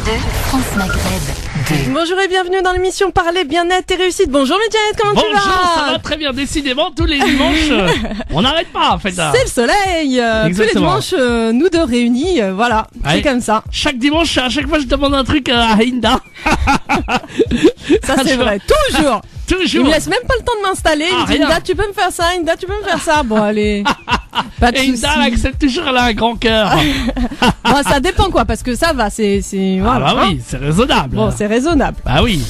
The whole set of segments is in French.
France Maghreb 2. Bonjour et bienvenue dans l'émission Parler Bien-être et Réussite. Bonjour Medjahed, comment tu vas? Bonjour, ça va très bien. Décidément, tous les dimanches, on n'arrête pas en fait. C'est le soleil. Tous les dimanches, nous deux réunis, voilà, c'est comme ça. Chaque dimanche, à chaque fois, je demande un truc à Hinda. Ça c'est vrai, toujours. Toujours. Il me laisse même pas le temps de m'installer. Il me dit, Hinda, tu peux me faire ça, Hinda, tu peux me faire ça. Bon, allez. Pas de et soucis. Hinda, elle accepte toujours, elle a un grand cœur. Bon, ça dépend quoi, parce que ça va, voilà. Ah bah oui, c'est raisonnable. Bon, c'est raisonnable. Bah oui.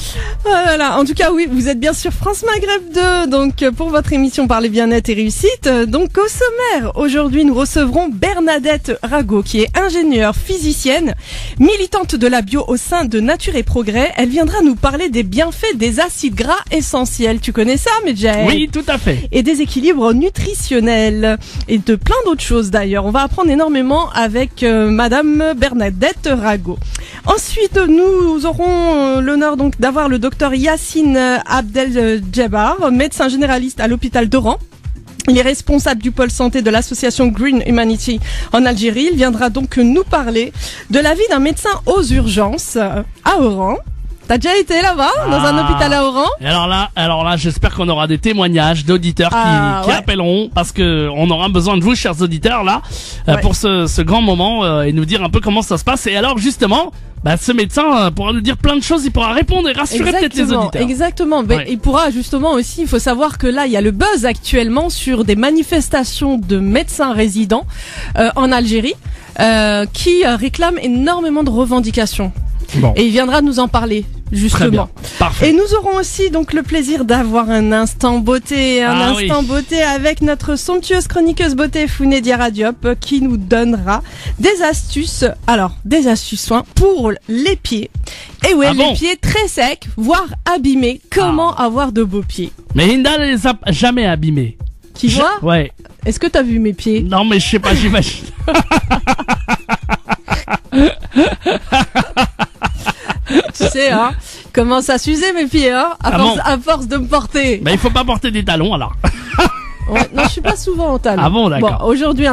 Voilà. En tout cas, oui, vous êtes bien sur France Maghreb 2, donc, pour votre émission Parler Bien-être et Réussite. Donc, au sommaire, aujourd'hui, nous recevrons Bernadette Rago, qui est ingénieure physicienne, militante de la bio au sein de Nature et Progrès. Elle viendra nous parler des bienfaits des acides gras essentiels. Tu connais ça, Medjahed? Oui, tout à fait. Et des équilibres nutritionnels. Et de plein d'autres choses d'ailleurs. On va apprendre énormément avec Madame Bernadette Rago. Ensuite, nous aurons l'honneur donc d'avoir le docteur Yassine Abdel-Djebbar, médecin généraliste à l'hôpital d'Oran. Il est responsable du pôle santé de l'association Green Humanity en Algérie. Il viendra donc nous parler de la vie d'un médecin aux urgences à Oran. T'as déjà été là-bas, dans un hôpital à Oran? Et alors là, j'espère qu'on aura des témoignages d'auditeurs qui appelleront, parce que on aura besoin de vous, chers auditeurs, là, pour ce grand moment, et nous dire un peu comment ça se passe. Et alors, justement, ce médecin pourra nous dire plein de choses, il pourra répondre et rassurer peut-être les auditeurs. Exactement. Ouais. Il pourra justement aussi, il faut savoir que là, il y a le buzz actuellement sur des manifestations de médecins résidents en Algérie qui réclament énormément de revendications. Bon. Et il viendra nous en parler, justement. Très bien. Parfait. Et nous aurons aussi donc le plaisir d'avoir un instant beauté, beauté avec notre somptueuse chroniqueuse beauté Founé Diarra Diop, qui nous donnera des astuces soins pour les pieds. Et ouais, les pieds très secs, voire abîmés. Comment avoir de beaux pieds? Mais Hinda ne les a jamais abîmés. Tu vois? Ouais. Est-ce que t'as vu mes pieds? Non, mais je sais pas, j'imagine. Tu sais, hein, commence à s'user mes pieds, hein, à force de me porter. Il faut pas porter des talons, alors. Ouais, non, je suis pas souvent en talons. Ah bon, d'accord. Bon, aujourd'hui,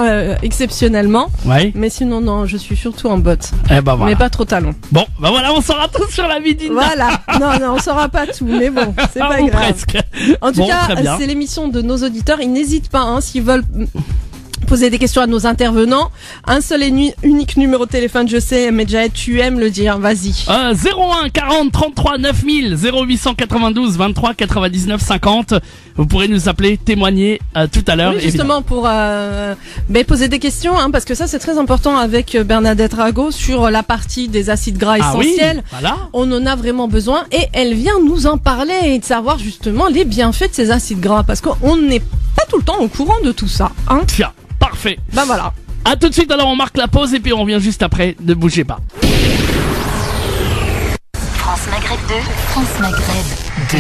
exceptionnellement. Ouais. Mais sinon, non, je suis surtout en bottes. Eh ben voilà. Mais pas trop talons. Bon, voilà, on saura tout sur la vie d'Hinda. Voilà. Non, on saura pas tout, mais bon, c'est pas grave. Presque. En tout cas, c'est l'émission de nos auditeurs. Ils n'hésitent pas, hein, s'ils veulent poser des questions à nos intervenants. Un seul et unique numéro de téléphone, je sais, Medjahed, tu aimes le dire, vas-y. 01 40 33 9000 0892 23 99 50. Vous pourrez nous appeler, témoigner tout à l'heure. Oui, justement, pour poser des questions, hein, parce que ça c'est très important avec Bernadette Rago sur la partie des acides gras essentiels. Oui, voilà. On en a vraiment besoin et elle vient nous en parler et de savoir justement les bienfaits de ces acides gras, parce qu'on n'est pas tout le temps au courant de tout ça. Hein. Tiens, parfait. Voilà. À tout de suite, alors on marque la pause et puis on revient juste après. Ne bougez pas. France Maghreb 2. France Maghreb 2.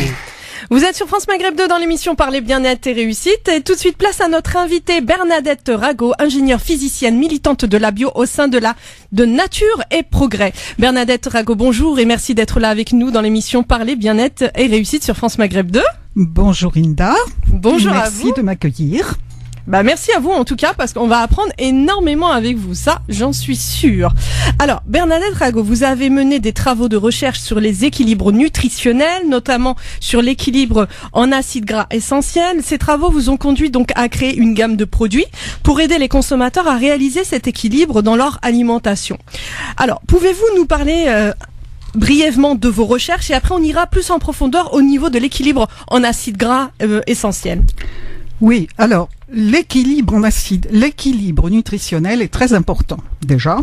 Vous êtes sur France Maghreb 2 dans l'émission Parler Bien-être et Réussite. Et tout de suite, place à notre invitée Bernadette Rago, ingénieure physicienne militante de la bio au sein de Nature et Progrès. Bernadette Rago, bonjour et merci d'être là avec nous dans l'émission Parler Bien-être et Réussite sur France Maghreb 2. Bonjour Hinda. Bonjour à vous. Merci de m'accueillir. Merci à vous en tout cas, parce qu'on va apprendre énormément avec vous, ça j'en suis sûre. Alors Bernadette Rago, vous avez mené des travaux de recherche sur les équilibres nutritionnels, notamment sur l'équilibre en acides gras essentiels. Ces travaux vous ont conduit donc à créer une gamme de produits pour aider les consommateurs à réaliser cet équilibre dans leur alimentation. Alors pouvez-vous nous parler brièvement de vos recherches et après on ira plus en profondeur au niveau de l'équilibre en acides gras essentiels? Oui, alors l'équilibre nutritionnel est très important déjà.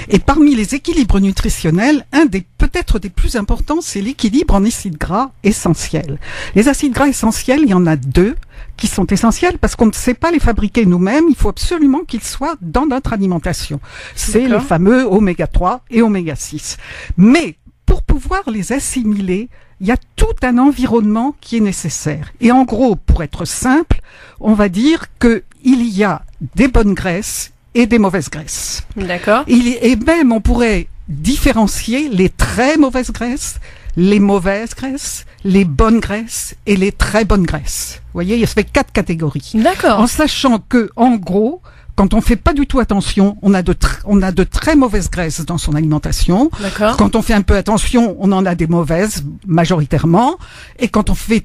Et parmi les équilibres nutritionnels, un des peut-être des plus importants, c'est l'équilibre en acides gras essentiels. Les acides gras essentiels, il y en a 2 qui sont essentiels parce qu'on ne sait pas les fabriquer nous-mêmes. Il faut absolument qu'ils soient dans notre alimentation. C'est le fameux oméga 3 et oméga 6. Mais pour pouvoir les assimiler, il y a tout un environnement qui est nécessaire. Et en gros, pour être simple, on va dire que il y a des bonnes graisses et des mauvaises graisses. D'accord. Et même, on pourrait différencier les très mauvaises graisses, les mauvaises graisses, les bonnes graisses et les très bonnes graisses. Vous voyez, il y a 4 catégories. D'accord. En sachant que, en gros, quand on fait pas du tout attention, on a de très mauvaises graisses dans son alimentation. D'accord. Quand on fait un peu attention, on en a des mauvaises majoritairement. Et quand on fait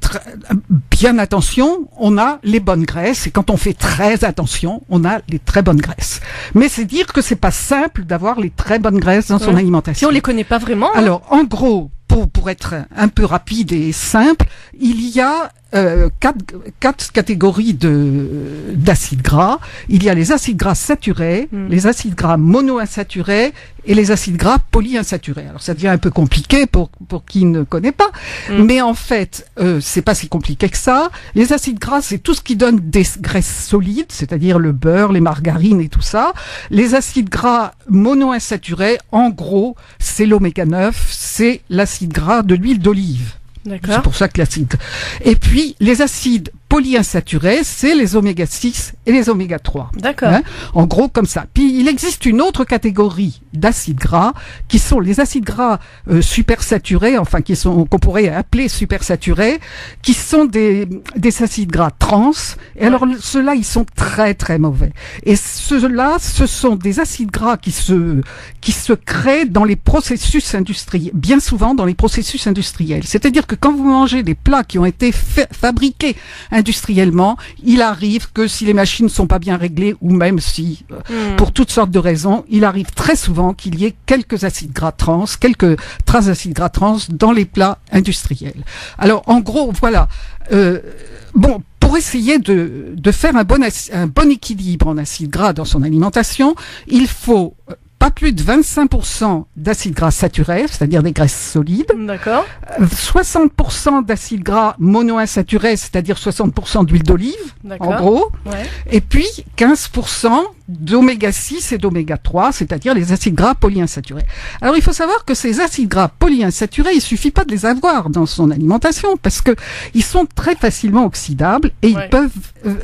bien attention, on a les bonnes graisses. Et quand on fait très attention, on a les très bonnes graisses. Mais c'est dire que c'est pas simple d'avoir les très bonnes graisses dans son alimentation. Si on les connaît pas vraiment. Alors, en gros, pour être un peu rapide et simple, il y a quatre catégories d'acides gras. Il y a les acides gras saturés, les acides gras monoinsaturés et les acides gras polyinsaturés. Alors ça devient un peu compliqué pour qui ne connaît pas, mais en fait, c'est pas si compliqué que ça. Les acides gras, c'est tout ce qui donne des graisses solides, c'est-à-dire le beurre, les margarines et tout ça. Les acides gras monoinsaturés, en gros, c'est l'oméga 9, c'est l'acide gras de l'huile d'olive. D'accord. C'est pour ça que l'acide. Et puis, les acides polyinsaturés, c'est les oméga 6 et les oméga 3. D'accord. Hein, en gros, comme ça. Puis, il existe une autre catégorie d'acides gras, qui sont les acides gras supersaturés, enfin, qu'on pourrait appeler supersaturés, qui sont des acides gras trans. Et alors, ceux-là, ils sont très, très mauvais. Et ceux-là, ce sont des acides gras qui se créent dans les processus industriels, bien souvent dans les processus industriels. C'est-à-dire que quand vous mangez des plats qui ont été fabriqués industriellement, il arrive que si les machines ne sont pas bien réglées, ou même si, pour toutes sortes de raisons, il arrive très souvent qu'il y ait quelques acides gras trans, quelques traces d'acides gras trans dans les plats industriels. Alors, en gros, voilà. Bon, pour essayer de faire un bon équilibre en acides gras dans son alimentation, il faut pas plus de 25% d'acides gras saturés, c'est-à-dire des graisses solides. D'accord. 60% d'acides gras monoinsaturés, c'est-à-dire 60% d'huile d'olive, en gros. Ouais. Et puis 15% d'oméga 6 et d'oméga 3, c'est-à-dire les acides gras polyinsaturés. Alors il faut savoir que ces acides gras polyinsaturés, il suffit pas de les avoir dans son alimentation parce que ils sont très facilement oxydables et ils peuvent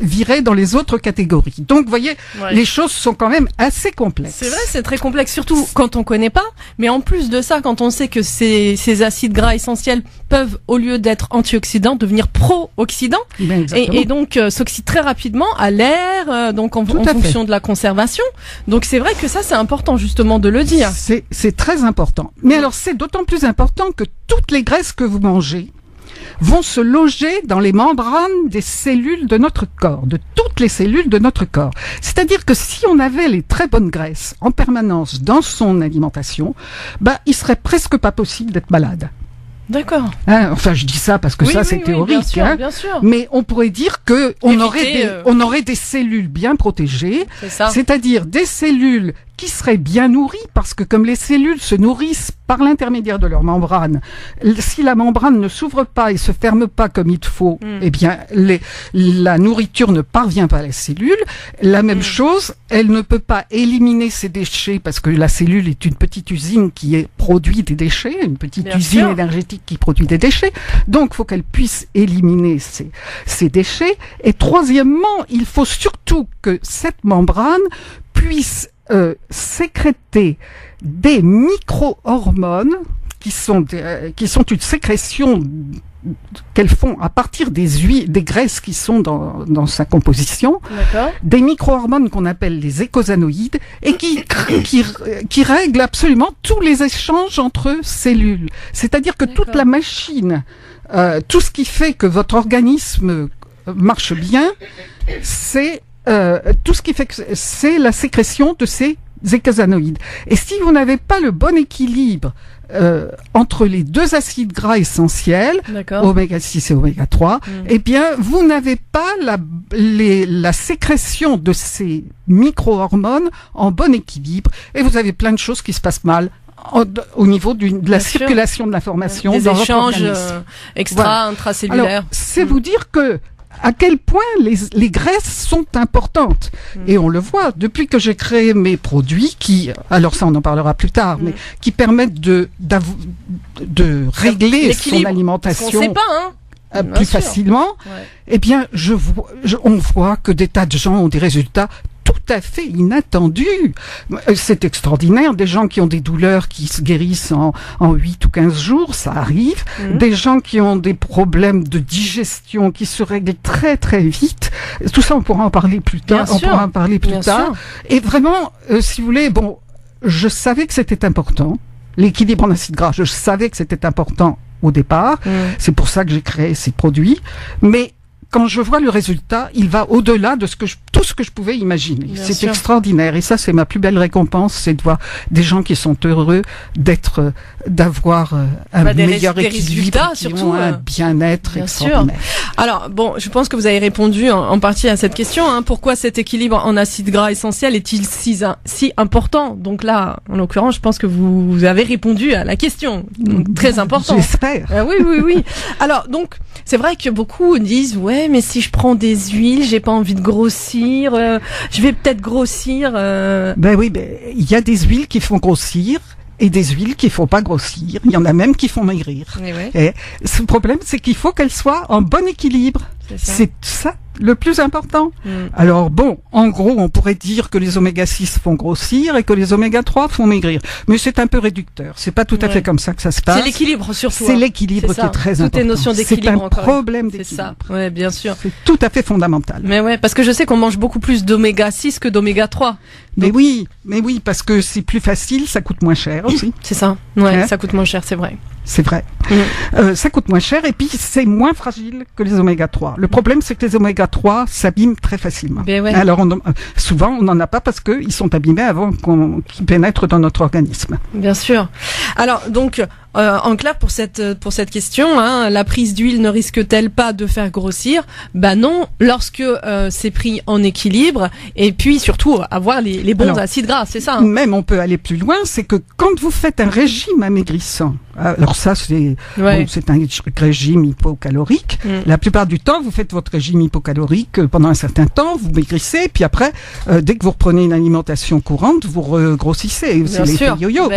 virer dans les autres catégories. Donc vous voyez, les choses sont quand même assez complexes. C'est vrai, c'est très complexe, surtout quand on connaît pas, mais en plus de ça, quand on sait que ces acides gras essentiels peuvent, au lieu d'être antioxydants, devenir pro-oxydants, et donc s'oxydent très rapidement à l'air, donc en fonction de la conservation. Donc c'est vrai que ça, c'est important justement de le dire. C'est très important. Mais alors c'est d'autant plus important que toutes les graisses que vous mangez vont se loger dans les membranes des cellules de notre corps, de toutes les cellules de notre corps. C'est-à-dire que si on avait les très bonnes graisses en permanence dans son alimentation, il serait presque pas possible d'être malade. D'accord. Hein, enfin, je dis ça parce que c'est théorique. Bien sûr. Mais on pourrait dire que on aurait des cellules bien protégées. C'est ça. C'est-à-dire des cellules qui seraient bien nourries, parce que comme les cellules se nourrissent par l'intermédiaire de leur membrane, si la membrane ne s'ouvre pas et se ferme pas comme il faut, eh bien, la nourriture ne parvient pas à la cellule. La même chose, elle ne peut pas éliminer ses déchets, parce que la cellule est une petite usine qui produit des déchets, une petite usine énergétique qui produit des déchets. Donc, il faut qu'elle puisse éliminer ces déchets. Et troisièmement, il faut surtout que cette membrane puisse sécréter des micro-hormones qui sont une sécrétion qu'elles font à partir des graisses qui sont dans sa composition, des micro-hormones qu'on appelle les écosanoïdes et qui règlent absolument tous les échanges entre cellules. C'est-à-dire que toute la machine, tout ce qui fait que votre organisme marche bien, c'est tout ce qui fait que c'est la sécrétion de ces écosanoïdes. Et si vous n'avez pas le bon équilibre entre les deux acides gras essentiels, oméga 6 et oméga 3, eh bien, vous n'avez pas la sécrétion de ces micro-hormones en bon équilibre et vous avez plein de choses qui se passent mal au niveau de la circulation de l'information dans votre organisme. Des échanges intracellulaires. Alors, c'est vous dire que à quel point les graisses sont importantes. Et on le voit, depuis que j'ai créé mes produits alors ça on en parlera plus tard, mais qui permettent de régler son alimentation. On sait pas, plus facilement, eh bien, on voit que des tas de gens ont des résultats tout à fait inattendu. C'est extraordinaire. Des gens qui ont des douleurs qui se guérissent en 8 ou 15 jours, ça arrive. Des gens qui ont des problèmes de digestion qui se règlent très très vite. Tout ça, on pourra en parler plus tard. Bien sûr. On pourra en parler plus tard. Et vraiment, si vous voulez, bon, je savais que c'était important. L'équilibre en acide gras, je savais que c'était important au départ. C'est pour ça que j'ai créé ces produits. Mais quand je vois le résultat, il va au-delà de tout ce que je pouvais imaginer. C'est extraordinaire. Et ça, c'est ma plus belle récompense, c'est de voir des gens qui sont heureux d'avoir un meilleur équilibre, qui ont un bien-être extraordinaire. Alors, bon, je pense que vous avez répondu en partie à cette question. Pourquoi cet équilibre en acides gras essentiels est-il si important? Donc là, en l'occurrence, je pense que vous avez répondu à la question. Donc, très important. J'espère. Oui. Alors, donc, c'est vrai que beaucoup disent, ouais, mais si je prends des huiles, j'ai pas envie de grossir, je vais peut-être grossir. Ben oui, il y a des huiles qui font grossir et des huiles qui font pas grossir. Il y en a même qui font maigrir. Et ce problème, c'est qu'il faut qu'elles soient en bon équilibre. C'est ça le plus important. Alors bon, en gros, on pourrait dire que les oméga 6 font grossir et que les oméga 3 font maigrir. Mais c'est un peu réducteur. C'est pas tout à fait comme ça que ça se passe. C'est l'équilibre surtout. C'est l'équilibre qui est très important. Toutes les notions d'équilibre. C'est un problème d'équilibre. C'est ça. Ouais, bien sûr. C'est tout à fait fondamental. Mais ouais, parce que je sais qu'on mange beaucoup plus d'oméga 6 que d'oméga 3. Donc... Mais oui, parce que c'est plus facile, ça coûte moins cher aussi. C'est ça. Ouais, ça coûte moins cher, c'est vrai. C'est vrai. Ça coûte moins cher et puis c'est moins fragile que les oméga 3. Le problème, c'est que les oméga 3 s'abîment très facilement. Alors souvent, on n'en a pas parce qu'ils sont abîmés avant qu'ils pénètrent dans notre organisme. Bien sûr. Alors donc, en clair, pour cette question, la prise d'huile ne risque-t-elle pas de faire grossir? Ben non, lorsque c'est pris en équilibre et puis surtout avoir les bons acides gras, c'est ça. Même on peut aller plus loin, c'est que quand vous faites un régime amaigrissant, alors ça c'est un régime hypocalorique. La plupart du temps, vous faites votre régime hypocalorique pendant un certain temps, vous maigrissez, puis après, dès que vous reprenez une alimentation courante, vous regrossissez. C'est l'effet yo-yo.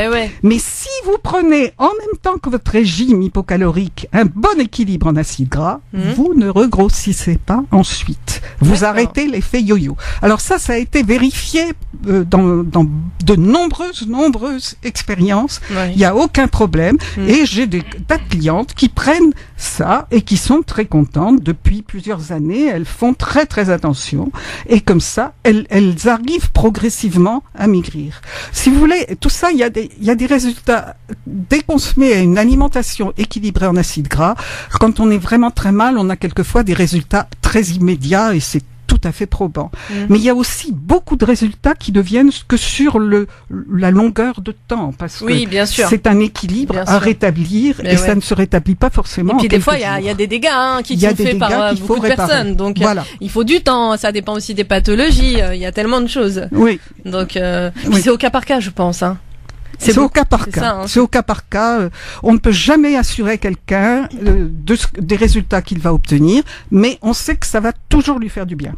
Mais si vous prenez en même temps que votre régime hypocalorique un bon équilibre en acides gras, vous ne regrossissez pas ensuite. Vous arrêtez l'effet yo-yo. Alors ça a été vérifié dans de nombreuses expériences. Il n'y a aucun problème. Et j'ai des tas de clientes qui prennent ça et qui sont très contentes depuis plusieurs années. Elles font très très attention et comme ça, elles arrivent progressivement à maigrir. Si vous voulez, tout ça, il y a des résultats. Dès qu'on se met à une alimentation équilibrée en acides gras, quand on est vraiment très mal, on a quelquefois des résultats très immédiats et c'est tout à fait probant. Mais il y a aussi beaucoup de résultats qui deviennent que sur la longueur de temps, parce que bien sûr. C'est un équilibre à rétablir et ça ne se rétablit pas forcément. Et puis des fois, il y a des dégâts qui sont faits par beaucoup de personnes. Donc il faut du temps. Ça dépend aussi des pathologies. Il y a tellement de choses. Donc c'est au cas par cas, je pense. C'est au cas par cas. C'est au cas par cas. On ne peut jamais assurer quelqu'un des résultats qu'il va obtenir, mais on sait que ça va toujours lui faire du bien.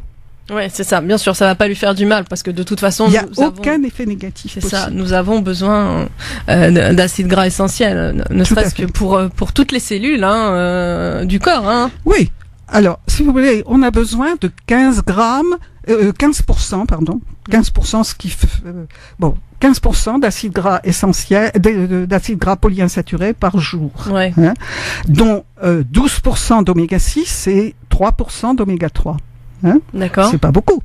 Ouais, c'est ça. Bien sûr, ça va pas lui faire du mal parce que de toute façon, il n'y a aucun effet négatif. C'est ça. Nous avons besoin d'acides gras essentiels, ne serait-ce que pour toutes les cellules du corps. Oui. Alors, si vous voulez, on a besoin de 15%, pardon. 15%, ce qui fait, 15% d'acides gras essentiels, d'acides gras polyinsaturés par jour. Dont 12% d'oméga 6 et 3% d'oméga 3. D'accord. C'est pas beaucoup.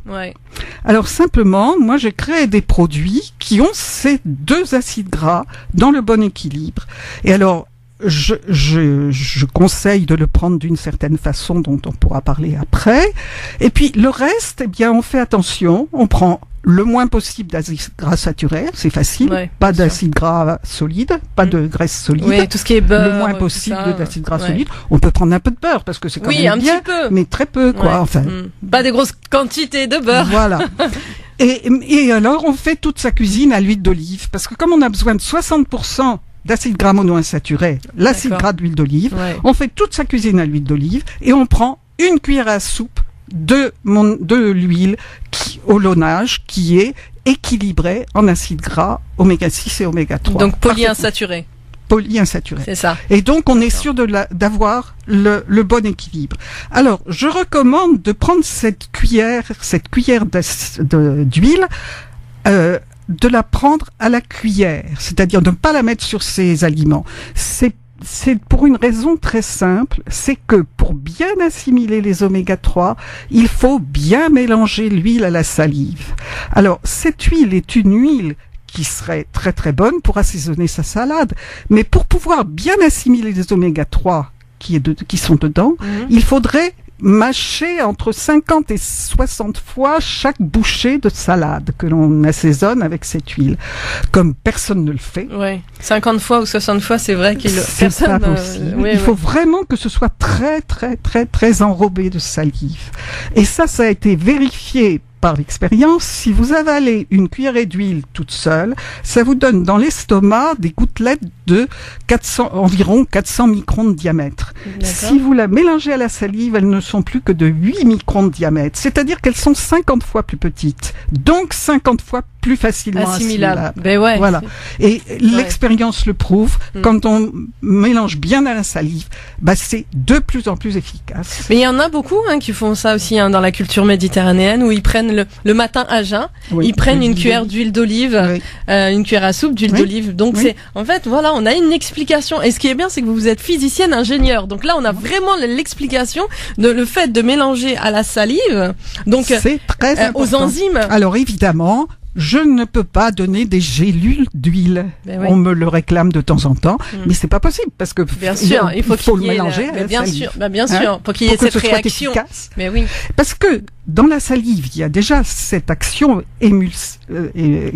Alors simplement, moi j'ai créé des produits qui ont ces deux acides gras dans le bon équilibre. Et alors, je conseille de le prendre d'une certaine façon dont on pourra parler après. Et puis le reste, eh bien, on fait attention. On prend le moins possible d'acides gras saturés, c'est facile. Pas d'acides gras solides, pas de graisse solide. Oui, tout ce qui est beurre. Le moins possible d'acides gras solides. On peut prendre un peu de beurre parce que c'est quand même bien, petit peu. Mais très peu, quoi. Enfin, pas des grosses quantités de beurre. Voilà. Et alors, on fait toute sa cuisine à l'huile d'olive parce que comme on a besoin de 60% d'acides gras monoinsaturés, l'acide gras d'huile d'olive, on fait toute sa cuisine à l'huile d'olive et on prend une cuillère à soupe de l'huile au launage qui est équilibrée en acides gras oméga 6 et oméga 3. Donc polyinsaturé. polyinsaturés. C'est ça. Et donc, on est sûr d'avoir le bon équilibre. Alors, je recommande de prendre cette cuillère d'huile, de la prendre à la cuillère, c'est-à-dire de ne pas la mettre sur ses aliments. C'est pour une raison très simple, c'est que pour bien assimiler les oméga 3, il faut bien mélanger l'huile à la salive. Alors, cette huile est une huile qui serait très très bonne pour assaisonner sa salade, mais pour pouvoir bien assimiler les oméga 3 qui sont dedans, il faudrait mâcher entre 50 et 60 fois chaque bouchée de salade que l'on assaisonne avec cette huile. Comme personne ne le fait. Ouais. 50 fois ou 60 fois, c'est vrai qu'il c'est pas possible. Il faut vraiment que ce soit très très très très enrobé de salive. Et ça a été vérifié par l'expérience. Si vous avalez une cuillerée d'huile toute seule, ça vous donne dans l'estomac des gouttelettes de environ 400 microns de diamètre. Si vous la mélangez à la salive, elles ne sont plus que de 8 microns de diamètre. C'est-à-dire qu'elles sont 50 fois plus petites. Donc 50 fois plus facilement assimilables. Ben ouais. Voilà. Et l'expérience le prouve. Quand on mélange bien à la salive, c'est de plus en plus efficace. Mais il y en a beaucoup qui font ça aussi dans la culture méditerranéenne, où ils prennent le matin à jeun, ils prennent une cuillère d'huile d'olive, une cuillère à soupe d'huile d'olive. Donc c'est, en fait, voilà, on a une explication. Et ce qui est bien, c'est que vous êtes physicienne ingénieure. Donc là, on a vraiment l'explication de le fait de mélanger à la salive. Donc c'est très important. Aux enzymes. Alors évidemment, je ne peux pas donner des gélules d'huile. On me le réclame de temps en temps, mais c'est pas possible parce que bien sûr, il faut le mélanger à la salive. Bien sûr, pour qu'il y ait cette réaction. Mais oui. Parce que dans la salive, il y a déjà cette action qui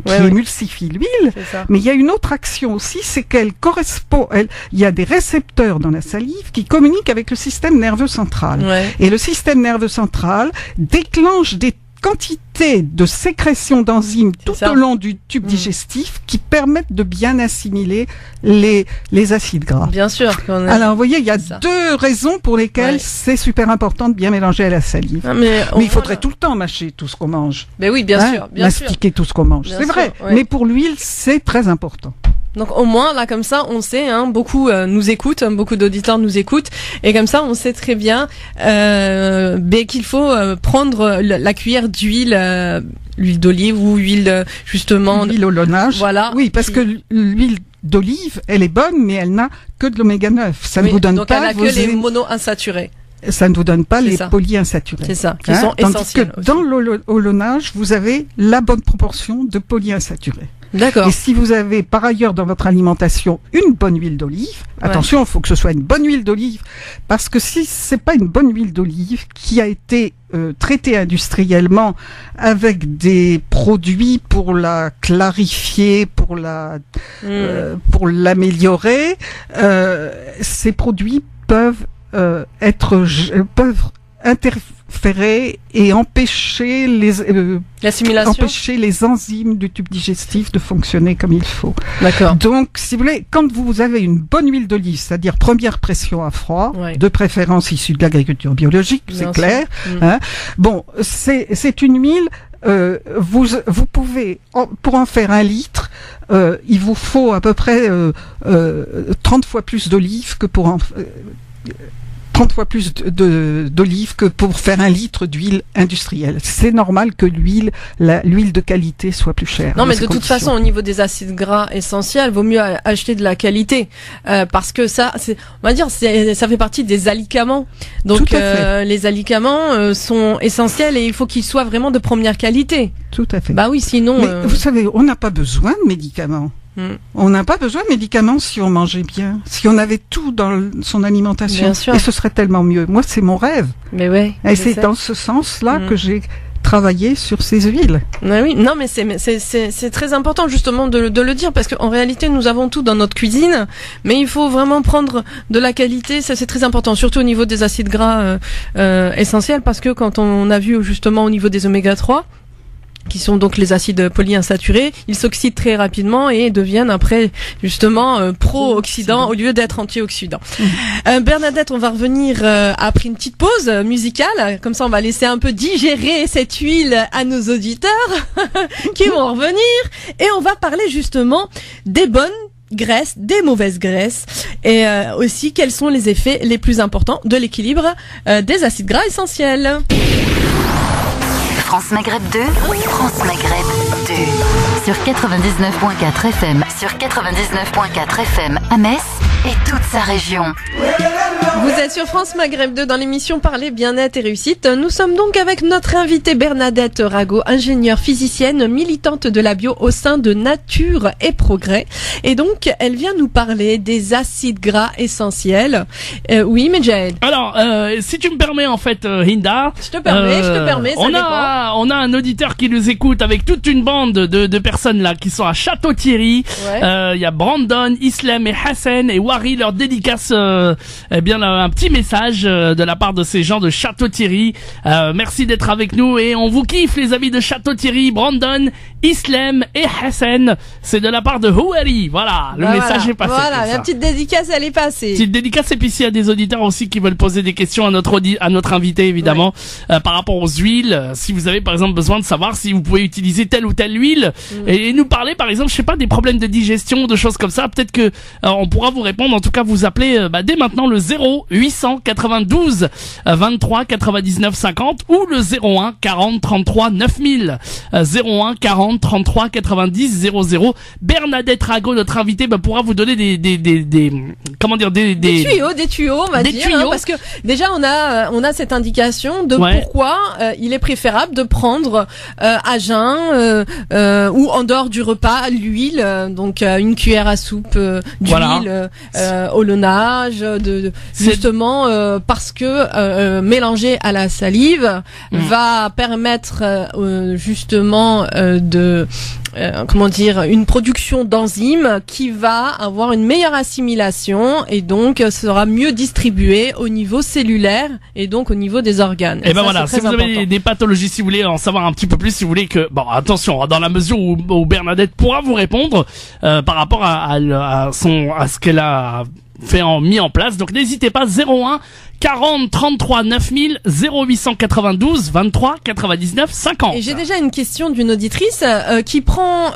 émulsifie l'huile, mais il y a une autre action aussi, c'est qu'elle correspond. Il y a des récepteurs dans la salive qui communiquent avec le système nerveux central, et le système nerveux central déclenche des quantité de sécrétion d'enzymes tout au long du tube digestif qui permettent de bien assimiler les acides gras. Bien sûr. Alors, vous voyez, il y a deux raisons pour lesquelles c'est super important de bien mélanger à la salive. Mais il faudrait tout le temps mâcher tout ce qu'on mange. Mais oui, bien sûr. Mastiquer tout ce qu'on mange. C'est vrai. Mais pour l'huile, c'est très important. Donc au moins là comme ça on sait, beaucoup nous écoutent, beaucoup d'auditeurs nous écoutent, et comme ça on sait très bien qu'il faut prendre la cuillère d'huile, l'huile d'olive ou huile justement l'huile au lonage. Voilà. Oui, parce que l'huile d'olive, elle est bonne, mais elle n'a que de l'oméga 9. Ça ne vous donne donc pas. Donc elle n'a que les monoinsaturés. Ça ne vous donne pas les polyinsaturés. C'est ça, qui sont essentiels. Tandis que dans l'holognage, vous avez la bonne proportion de polyinsaturés. D'accord. Et si vous avez par ailleurs dans votre alimentation une bonne huile d'olive, attention, il faut que ce soit une bonne huile d'olive, parce que si c'est pas une bonne huile d'olive qui a été traitée industriellement avec des produits pour la clarifier, pour l'améliorer, ces produits peuvent interférer et empêcher l'assimilation, empêcher les enzymes du tube digestif de fonctionner comme il faut. D'accord. Donc, si vous voulez, quand vous avez une bonne huile d'olive, c'est-à-dire première pression à froid, de préférence issue de l'agriculture biologique, c'est clair. Bon, c'est une huile. Vous pouvez, pour en faire 1 litre, il vous faut à peu près 30 fois plus d'olive que pour 30 fois plus d'olive que pour faire 1 litre d'huile industrielle. C'est normal que l'huile de qualité soit plus chère. Non, mais de toute façon, au niveau des acides gras essentiels, vaut mieux acheter de la qualité, parce que ça, on va dire, ça fait partie des alicaments. Donc, les alicaments sont essentiels et il faut qu'ils soient vraiment de première qualité. Tout à fait. Bah oui, sinon. Mais vous savez, on n'a pas besoin de médicaments. On n'a pas besoin de médicaments si on mangeait bien, si on avait tout dans son alimentation. Bien sûr. Et ce serait tellement mieux. Moi, c'est mon rêve. Mais ouais. Et c'est dans ce sens-là que j'ai travaillé sur ces huiles. Oui, non, mais c'est très important justement de le dire, parce qu'en réalité, nous avons tout dans notre cuisine, mais il faut vraiment prendre de la qualité. Ça, c'est très important, surtout au niveau des acides gras essentiels, parce que quand on a vu justement au niveau des oméga 3, qui sont donc les acides polyinsaturés, ils s'oxydent très rapidement et deviennent après justement pro-oxydants au lieu d'être antioxydants. Bernadette, on va revenir après une petite pause musicale, comme ça on va laisser un peu digérer cette huile à nos auditeurs qui vont revenir, et on va parler justement des bonnes graisses, des mauvaises graisses, et aussi quels sont les effets les plus importants de l'équilibre des acides gras essentiels. France Maghreb 2, France Maghreb 2. Sur 99.4 FM, sur 99.4 FM à Metz et toute sa région. Vous êtes sur France Maghreb 2 dans l'émission Parler bien-être et réussite. Nous sommes donc avec notre invitée Bernadette Rago, ingénieure physicienne, militante de la bio au sein de Nature et Progrès. Et donc, elle vient nous parler des acides gras essentiels. Oui, Medjahed. Alors, si tu me permets en fait, Hinda. Je te permets, ça dépend. On a un auditeur qui nous écoute avec toute une bande de personnes là qui sont à Château-Thierry. Il y a Brandon, Islam et Hassan et Wari, leur dédicace un petit message de la part de ces gens de Château-Thierry. Merci d'être avec nous et on vous kiffe les amis de Château-Thierry, Brandon, Islam et Hassan. C'est de la part de Houari. Voilà, le message est passé. Voilà, la petite dédicace elle est passée. Petite dédicace et puis s'il y a des auditeurs aussi qui veulent poser des questions à notre invité évidemment par rapport aux huiles. Si vous avez par exemple besoin de savoir si vous pouvez utiliser telle ou telle huile et nous parler par exemple, je sais pas, des problèmes de digestion, de choses comme ça, peut-être que on pourra vous répondre. En tout cas, vous appelez dès maintenant le 0892 23 99 50 ou le 01 40 33 9000. 01 40 33 90 00. Bernadette Rago, notre invitée, pourra vous donner des tuyaux, on va dire, hein, parce que déjà on a cette indication de pourquoi il est préférable de prendre à jeun ou en dehors du repas l'huile, donc une cuillère à soupe d'huile au lonage, justement parce que mélanger à la salive va permettre justement une production d'enzymes qui va avoir une meilleure assimilation et donc sera mieux distribuée au niveau cellulaire et donc au niveau des organes. Et voilà, si vous avez des pathologies, si vous voulez en savoir un petit peu plus, si vous voulez que, attention, dans la mesure où Bernadette pourra vous répondre par rapport à ce qu'elle a mis en place. Donc n'hésitez pas, 01 40 33 9000, 0892 23 99 50. Et j'ai déjà une question d'une auditrice qui prend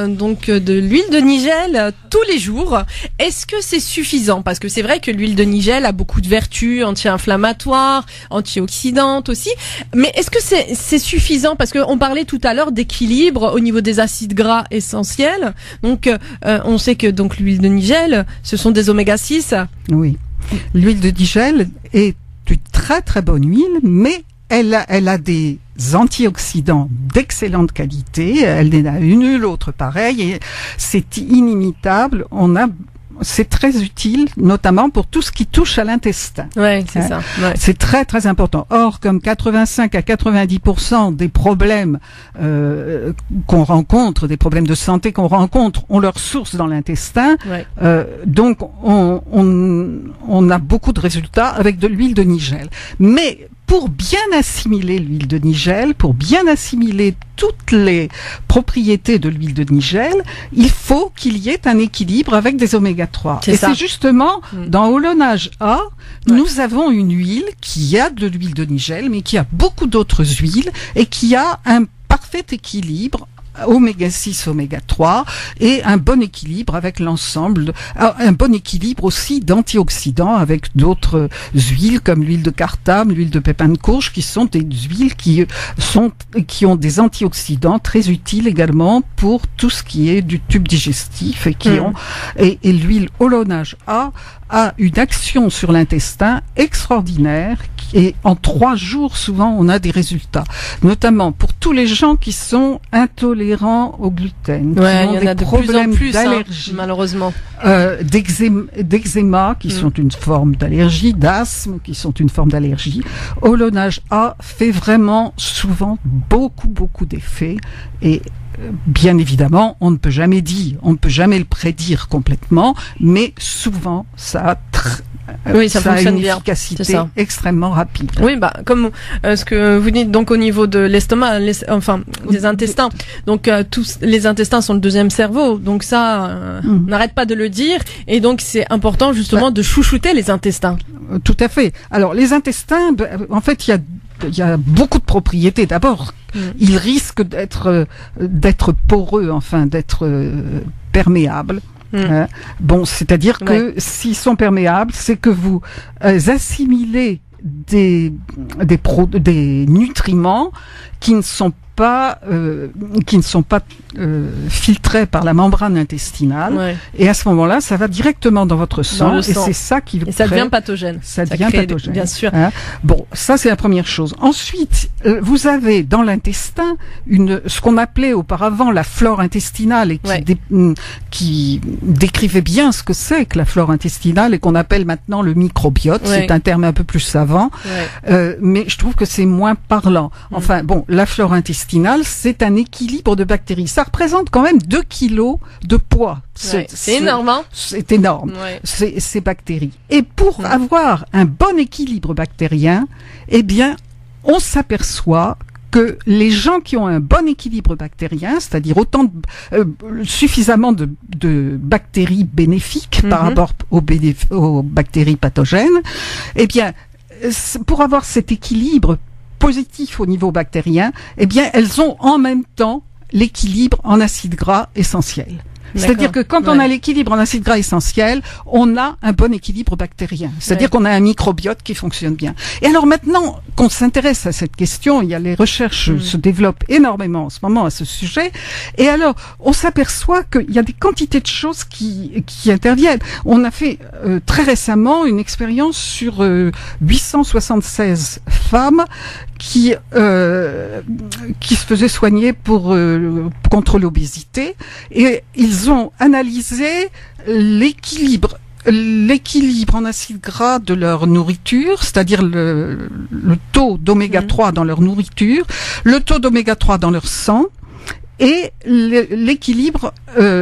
donc de l'huile de nigel tous les jours. Est-ce que c'est suffisant? Parce que c'est vrai que l'huile de nigel a beaucoup de vertus anti-inflammatoires, antioxydantes aussi. Mais est-ce que c'est suffisant? Parce que on parlait tout à l'heure d'équilibre au niveau des acides gras essentiels. Donc on sait que donc l'huile de nigel, ce sont des oméga 6. Oui. L'huile de nigel est une très très bonne huile, mais elle a des antioxydants d'excellente qualité. Elle n'est à nulle autre pareille et c'est inimitable. C'est très utile, notamment pour tout ce qui touche à l'intestin. Ouais, c'est ça. Ouais. C'est très très important. Or, comme 85 à 90% des problèmes qu'on rencontre, des problèmes de santé qu'on rencontre, ont leur source dans l'intestin. Ouais. Donc, on a beaucoup de résultats avec de l'huile de nigel. Mais pour bien assimiler l'huile de nigel, pour bien assimiler toutes les propriétés de l'huile de nigel, il faut qu'il y ait un équilibre avec des oméga 3. Et c'est justement dans Hallonage A, nous avons une huile qui a de l'huile de nigel, mais qui a beaucoup d'autres huiles et qui a un parfait équilibre oméga 6, oméga 3 et un bon équilibre avec l'ensemble, un bon équilibre aussi d'antioxydants avec d'autres huiles comme l'huile de cartame, l'huile de pépin de courge qui sont des huiles qui ont des antioxydants très utiles également pour tout ce qui est du tube digestif et et l'huile Hallonage A a une action sur l'intestin extraordinaire et en 3 jours souvent on a des résultats, notamment pour tous les gens qui sont intolérants au gluten, qui ont des problèmes d'allergie, malheureusement, d'eczéma qui sont une forme d'allergie, d'asthme qui sont une forme d'allergie. Hallonage A fait vraiment souvent beaucoup d'effets et bien évidemment, on ne peut jamais le prédire complètement, mais souvent, ça a une efficacité extrêmement rapide. Oui, comme ce que vous dites donc au niveau de l'estomac, des intestins. Donc tous les intestins sont le deuxième cerveau. Donc ça, on n'arrête pas de le dire. Et donc c'est important justement de chouchouter les intestins. Tout à fait. Alors les intestins, en fait, il y a beaucoup de propriétés. D'abord, ils risquent d'être poreux, d'être perméables. Bon, c'est-à-dire que s'ils sont perméables, c'est que vous assimilez des nutriments qui ne sont pas filtrés par la membrane intestinale, et à ce moment-là, ça va directement dans votre sang, et c'est ça qui ça devient pathogène. Ça devient pathogène, bien sûr. Bon, ça c'est la première chose. Ensuite, vous avez dans l'intestin ce qu'on appelait auparavant la flore intestinale, et qui décrivait bien ce que c'est que la flore intestinale, et qu'on appelle maintenant le microbiote. C'est un terme un peu plus savant, mais je trouve que c'est moins parlant. Enfin, bon, la flore intestinale, c'est un équilibre de bactéries. Ça représente quand même 2 kilos de poids. C'est énorme, hein? C'est énorme, ces bactéries. Et pour avoir un bon équilibre bactérien, eh bien, on s'aperçoit que les gens qui ont un bon équilibre bactérien, c'est-à-dire suffisamment de bactéries bénéfiques par rapport aux bactéries pathogènes, eh bien, pour avoir cet équilibre positif au niveau bactérien, eh bien, elles ont en même temps l'équilibre en acides gras essentiels. C'est-à-dire que quand on a l'équilibre en acides gras essentiels, on a un bon équilibre bactérien. C'est-à-dire qu'on a un microbiote qui fonctionne bien. Et alors maintenant qu'on s'intéresse à cette question, les recherches se développent énormément en ce moment à ce sujet. Et alors, on s'aperçoit qu'il y a des quantités de choses qui interviennent. On a fait très récemment une expérience sur 876 femmes qui se faisaient soigner contre l'obésité, et ils ont analysé l'équilibre en acides gras de leur nourriture, c'est-à-dire le taux d'oméga 3 dans leur nourriture, le taux d'oméga 3 dans leur sang, et l'équilibre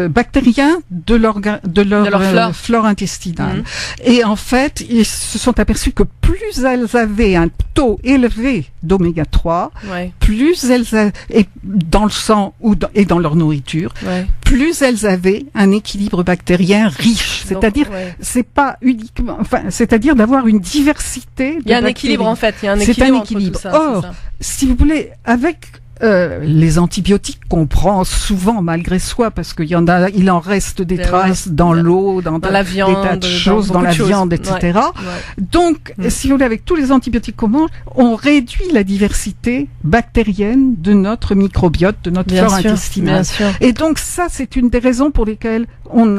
bactérien de leur flore intestinale. Et en fait, ils se sont aperçus que plus elles avaient un taux élevé d'oméga 3, plus elles et dans le sang et dans leur nourriture, plus elles avaient un équilibre bactérien riche. C'est-à-dire, c'est pas uniquement, c'est-à-dire d'avoir une diversité. Il y a un équilibre en fait. Il y a un équilibre. C'est un équilibre. Or, si vous voulez, avec les antibiotiques qu'on prend souvent malgré soi, parce qu'il il en reste des traces dans l'eau, dans la viande, des tas de choses, dans la viande, etc. Donc, si vous voulez, avec tous les antibiotiques qu'on mange, on réduit la diversité bactérienne de notre microbiote, de notre flore intestinale. Et donc ça, c'est une des raisons pour lesquelles on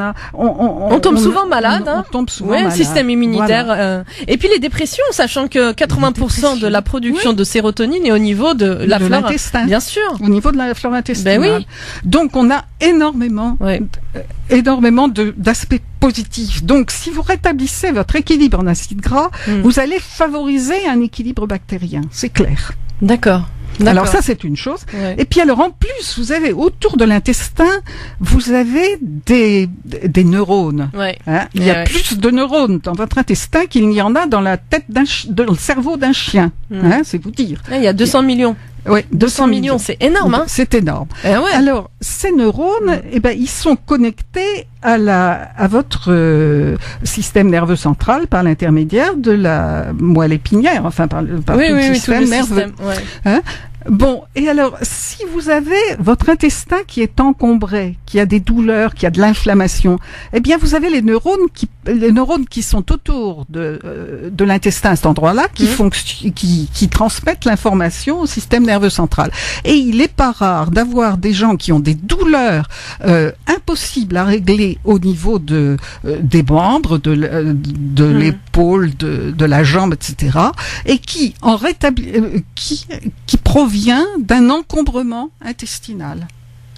tombe souvent malade. On tombe souvent malade. Système immunitaire. Et puis les dépressions, sachant que 80% de la production de sérotonine est au niveau de la flore intestinale. Bien sûr. Au niveau de la flore intestinale. Donc, on a énormément d'aspects positifs. Donc, si vous rétablissez votre équilibre en acides gras, vous allez favoriser un équilibre bactérien. C'est clair. D'accord. Alors ça, c'est une chose. Et puis alors, en plus, vous avez autour de l'intestin, vous avez des neurones. Il y a plus de neurones dans votre intestin qu'il n'y en a dans la tête dans le cerveau d'un chien. C'est vous dire. Il y a 200 millions. Oui, 200 millions, c'est énorme, hein. C'est énorme. Alors, ces neurones, ils sont connectés à votre système nerveux central par l'intermédiaire de la moelle épinière, par tout le système nerveux. Bon, et alors, si vous avez votre intestin qui est encombré, qui a des douleurs, qui a de l'inflammation, eh bien, vous avez les neurones qui sont autour de l'intestin à cet endroit-là, qui transmettent l'information au système nerveux central. Et il est pas rare d'avoir des gens qui ont des douleurs impossibles à régler au niveau des membres, de l'épaule, de la jambe, etc., et qui provient d'un encombrement intestinal.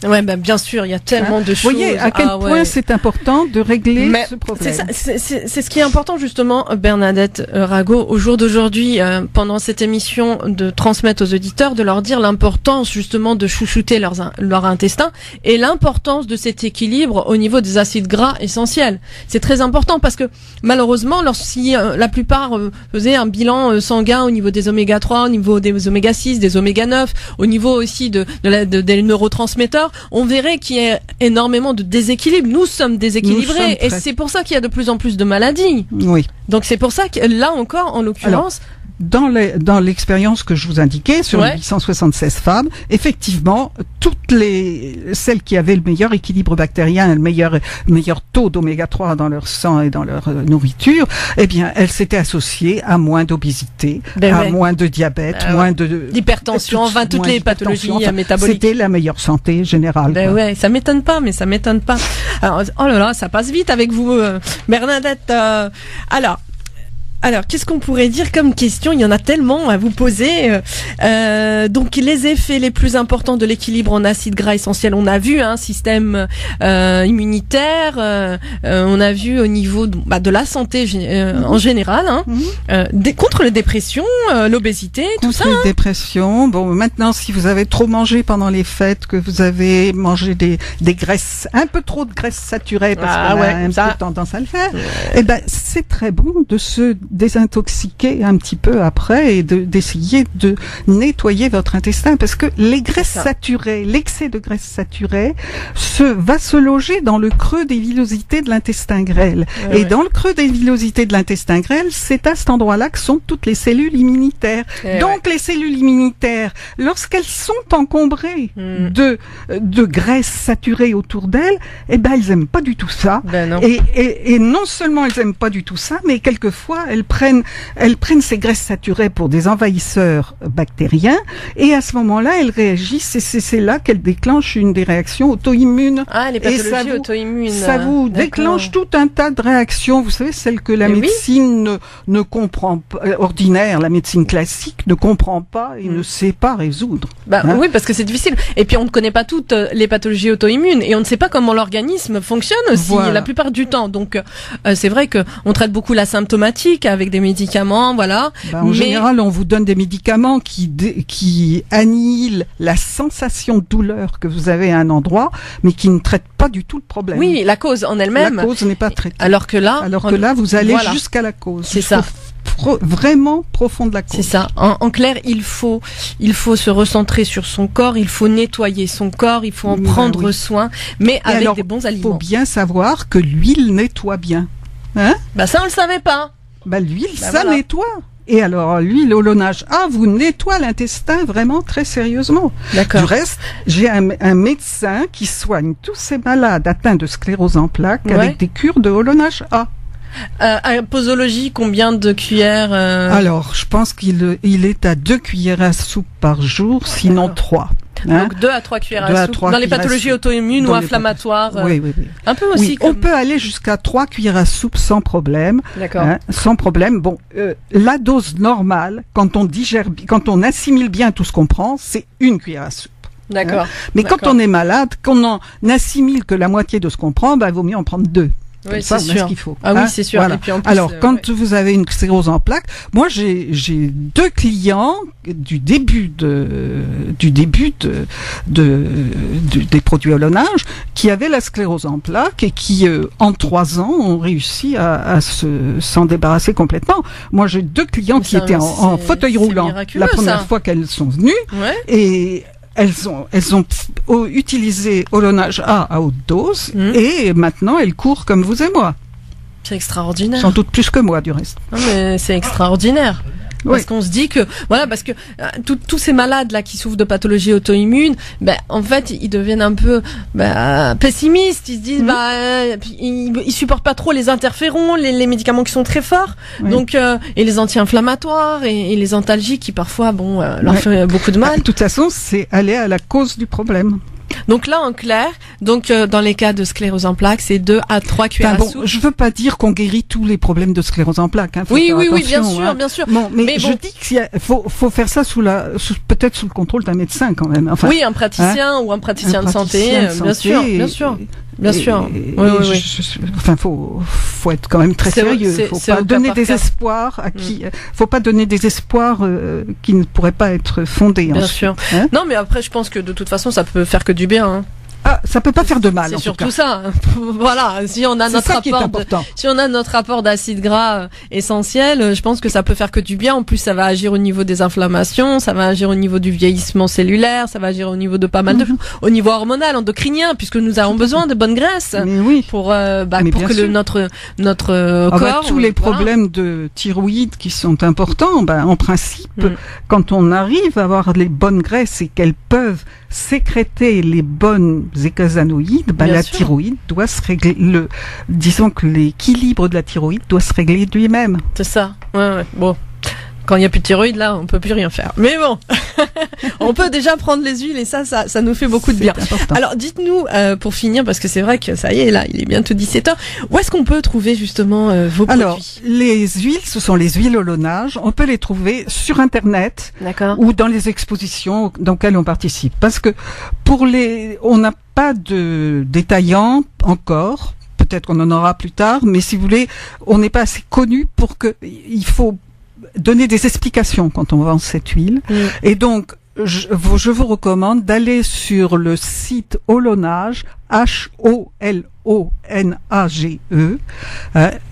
Ouais, bien sûr, il y a tellement de choses. Vous voyez à quel point c'est important de régler ce problème. C'est ce qui est important justement, Bernadette Rago, au jour d'aujourd'hui, pendant cette émission, de transmettre aux auditeurs, de leur dire l'importance justement de chouchouter leur intestin et l'importance de cet équilibre au niveau des acides gras essentiels. C'est très important parce que malheureusement, si la plupart faisaient un bilan sanguin au niveau des oméga 3, au niveau des oméga 6, des oméga 9, au niveau aussi des neurotransmetteurs, on verrait qu'il y a énormément de déséquilibre. Nous sommes déséquilibrés et c'est pour ça qu'il y a de plus en plus de maladies. Oui. Donc c'est pour ça que là encore, en l'occurrence, dans l'expérience que je vous indiquais sur les 876 femmes, effectivement, toutes celles qui avaient le meilleur équilibre bactérien, le meilleur taux d'oméga 3 dans leur sang et dans leur nourriture, eh bien, elles s'étaient associées à moins d'obésité, moins de diabète, moins d'hypertension, toutes les pathologies métaboliques. C'était la meilleure santé générale. Ouais, ça m'étonne pas, mais ça m'étonne pas. Alors, oh là là, ça passe vite avec vous, Bernadette. Alors, qu'est-ce qu'on pourrait dire comme question? Il y en a tellement à vous poser. Donc, les effets les plus importants de l'équilibre en acides gras essentiels, on a vu, système immunitaire, on a vu au niveau de la santé en général, contre les dépressions, l'obésité, tout ça. Contre les dépressions. Bon, maintenant, si vous avez trop mangé pendant les fêtes, que vous avez mangé des graisses, un peu trop de graisses saturées, parce qu'on a un peu tendance à le faire, eh ben, c'est très bon de se désintoxiquer un petit peu après et d'essayer de nettoyer votre intestin, parce que les graisses saturées, l'excès de graisses saturées va se loger dans le creux des villosités de l'intestin grêle. Et dans le creux des villosités de l'intestin grêle, c'est à cet endroit-là que sont toutes les cellules immunitaires. Donc les cellules immunitaires, lorsqu'elles sont encombrées de graisses saturées autour d'elles, eh ben elles aiment pas du tout ça. Et non seulement elles aiment pas du tout ça, mais quelquefois elles prennent ces graisses saturées pour des envahisseurs bactériens, et à ce moment-là, elles réagissent, et c'est là qu'elles déclenchent une des réactions auto-immunes. Ah, les pathologies auto-immunes. Ça vous déclenche tout un tas de réactions, vous savez, celles que la médecine ne comprend pas, ordinaire, la médecine classique ne comprend pas et ne sait pas résoudre. Oui, parce que c'est difficile. Et puis on ne connaît pas toutes les pathologies auto-immunes, et on ne sait pas comment l'organisme fonctionne aussi, la plupart du temps. Donc c'est vrai que on traite beaucoup la symptomatique avec des médicaments, voilà. En général, on vous donne des médicaments qui annihilent la sensation de douleur que vous avez à un endroit, mais qui ne traitent pas du tout le problème. Oui, la cause en elle-même. La cause n'est pas traitée. Alors que là, vous allez jusqu'à la cause. C'est ça. Vraiment profond de la cause. C'est ça. En clair, il faut se recentrer sur son corps, il faut nettoyer son corps, il faut en prendre soin, mais avec des bons aliments. Il faut bien savoir que l'huile nettoie bien. Ça, on le savait pas. L'huile, ça nettoie. Et alors, l'huile au Lonage A vous nettoie l'intestin vraiment très sérieusement. D'accord. Du reste, j'ai un médecin qui soigne tous ces malades atteints de sclérose en plaques avec des cures de Holonage A. À posologie, combien de cuillères Alors, je pense qu'il est à 2 cuillères à soupe par jour, sinon 3. Donc 2 à 3 cuillères à soupe dans les pathologies auto-immunes ou inflammatoires. Oui. Un peu aussi. On peut aller jusqu'à 3 cuillères à soupe sans problème. D'accord. Sans problème. Bon, la dose normale, quand on assimile bien tout ce qu'on prend, c'est 1 cuillère à soupe. D'accord. Mais quand on est malade, qu'on en assimile que la moitié de ce qu'on prend, il vaut mieux en prendre 2. Oui, c'est sûr. Ce qu'il faut. Oui, c'est sûr. Voilà. Et puis en plus, alors, quand vous avez une sclérose en plaques, moi j'ai 2 clients du début des produits Holonage qui avaient la sclérose en plaques et qui en 3 ans ont réussi à s'en débarrasser complètement. Moi j'ai 2 clients qui étaient en fauteuil roulant la première fois qu'elles sont venues et elles ont utilisé Holonage A à haute dose et maintenant elles courent comme vous et moi. C'est extraordinaire. Sans doute plus que moi du reste. Non, mais c'est extraordinaire. Parce qu'on se dit que parce que tous ces malades là qui souffrent de pathologies auto-immunes, en fait ils deviennent un peu pessimistes. Ils se disent ils supportent pas trop les interférons, les médicaments qui sont très forts, donc et les anti-inflammatoires et les antalgiques qui parfois leur font beaucoup de mal. De toute façon, c'est aller à la cause du problème. Donc là, en clair, dans les cas de sclérose en plaques, c'est 2 à 3 cuillères à soupe. Je veux pas dire qu'on guérit tous les problèmes de sclérose en plaques. Oui, bien sûr. Mais je dis qu'il faut faire ça peut-être sous le contrôle d'un médecin quand même. Enfin, un praticien ou un praticien de santé, bien sûr. Enfin, faut être quand même très sérieux. Faut pas donner des espoirs à qui. Faut pas donner des espoirs qui ne pourraient pas être fondés. Bien sûr. Non, mais après, je pense que de toute façon, ça peut faire que du bien. ça peut pas faire de mal. C'est en surtout tout cas. ça. Voilà, si on a notre apport d'acides gras essentiels, je pense que ça peut faire que du bien. En plus, ça va agir au niveau des inflammations, ça va agir au niveau du vieillissement cellulaire, ça va agir au niveau de pas mal de choses, au niveau hormonal, endocrinien, puisque nous avons besoin de bonnes graisses pour que notre corps. Tous les problèmes de thyroïde qui sont importants, en principe, quand on arrive à avoir les bonnes graisses et qu'elles peuvent sécréter les bonnes eicosanoïdes, la thyroïde doit se régler. Disons que l'équilibre de la thyroïde doit se régler lui-même. C'est ça. Ouais. Bon. Quand il n'y a plus de thyroïde, là, on peut plus rien faire. Mais bon, on peut déjà prendre les huiles et ça nous fait beaucoup de bien. Important. Alors, dites-nous, pour finir, parce que c'est vrai que ça y est, là, il est bientôt 17h, où est-ce qu'on peut trouver justement vos produits? Alors, les huiles, ce sont les huiles Olonage. On peut les trouver sur Internet ou dans les expositions dans lesquelles on participe. Parce que on n'a pas de détaillant encore. Peut-être qu'on en aura plus tard, mais si vous voulez, on n'est pas assez connu pour il faut donner des explications quand on vend cette huile. Et donc, je vous recommande d'aller sur le site Olonage, HOLONAGE,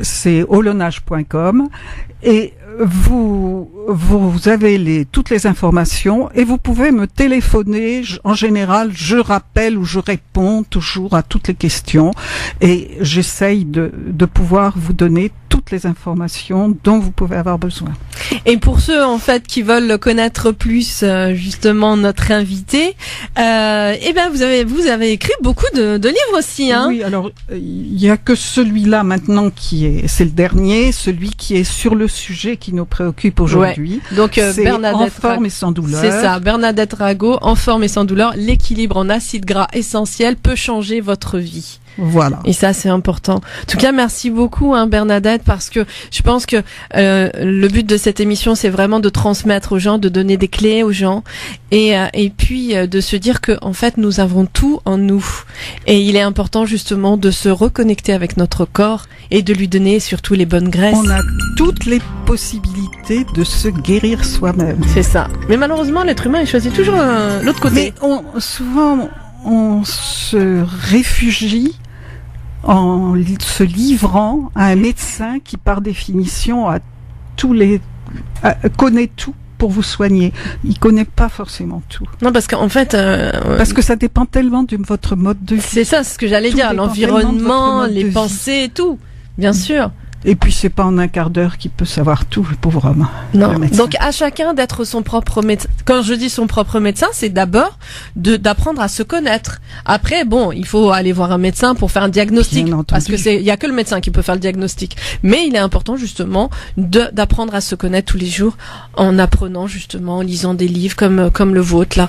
c'est olonage.com, et vous avez toutes les informations et vous pouvez me téléphoner. En général, je rappelle ou je réponds toujours à toutes les questions et j'essaye de pouvoir vous donner toutes les informations dont vous pouvez avoir besoin. Et pour ceux en fait qui veulent connaître plus justement notre invité, vous avez écrit beaucoup de livres aussi, hein. Oui, alors il y a que celui-là maintenant c'est le dernier, celui qui est sur le sujet qui nous préoccupe aujourd'hui. Ouais. Donc Bernadette En forme et sans douleur. C'est ça, Bernadette Rago, En forme et sans douleur, l'équilibre en acides gras essentiels peut changer votre vie. Voilà. Et ça, c'est important. En tout cas, merci beaucoup, Bernadette, parce que je pense que le but de cette émission, c'est vraiment de transmettre aux gens, de donner des clés aux gens, et puis de se dire que en fait, nous avons tout en nous, et il est important justement de se reconnecter avec notre corps et de lui donner surtout les bonnes graisses. On a toutes les possibilités de se guérir soi-même. C'est ça. Mais malheureusement, l'être humain, il choisit toujours l'autre côté. Mais souvent, on se réfugie en se livrant à un médecin qui, par définition, connaît tout pour vous soigner. Il connaît pas forcément tout. Non, parce qu'en fait... parce que ça dépend tellement de votre mode de vie. C'est ça, ce que j'allais dire. L'environnement, les pensées, tout. Bien sûr. Et puis c'est pas en un quart d'heure qu'il peut savoir tout, le pauvre homme. Non. Donc à chacun d'être son propre médecin. Quand je dis son propre médecin, c'est d'abord d'apprendre à se connaître. Après, il faut aller voir un médecin pour faire un diagnostic, parce que il y a que le médecin qui peut faire le diagnostic. Mais il est important justement d'apprendre à se connaître tous les jours en apprenant justement, en lisant des livres comme le vôtre là.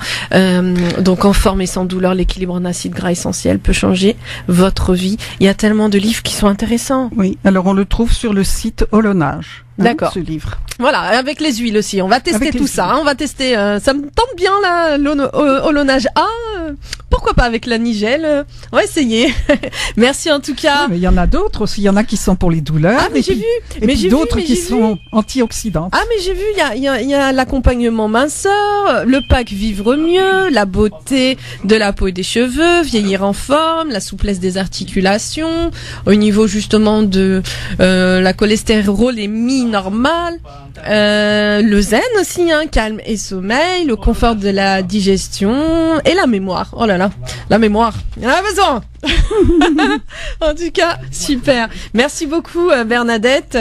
Donc En forme et sans douleur, l'équilibre en acides gras essentiels peut changer votre vie. Il y a tellement de livres qui sont intéressants. Oui. Alors on le trouve sur le site Olonage. D'accord. Ce livre. Voilà, avec les huiles aussi. On va tester tout ça. On va tester. Ça me tente bien là, l'Olonage. Pourquoi pas avec la Nigel. On va essayer. Merci en tout cas. Oui, mais il y en a d'autres aussi. Il y en a qui sont pour les douleurs. Mais j'ai vu. Et puis d'autres qui sont antioxydantes. Mais j'ai vu. Il y a l'accompagnement minceur, le pack vivre mieux, la beauté de la peau et des cheveux, vieillir en forme, la souplesse des articulations, au niveau justement de la cholestérol est normal, le zen aussi, calme et sommeil, le confort de la digestion et la mémoire. Oh là là, la mémoire, il y en a besoin. En tout cas, super. Merci beaucoup Bernadette.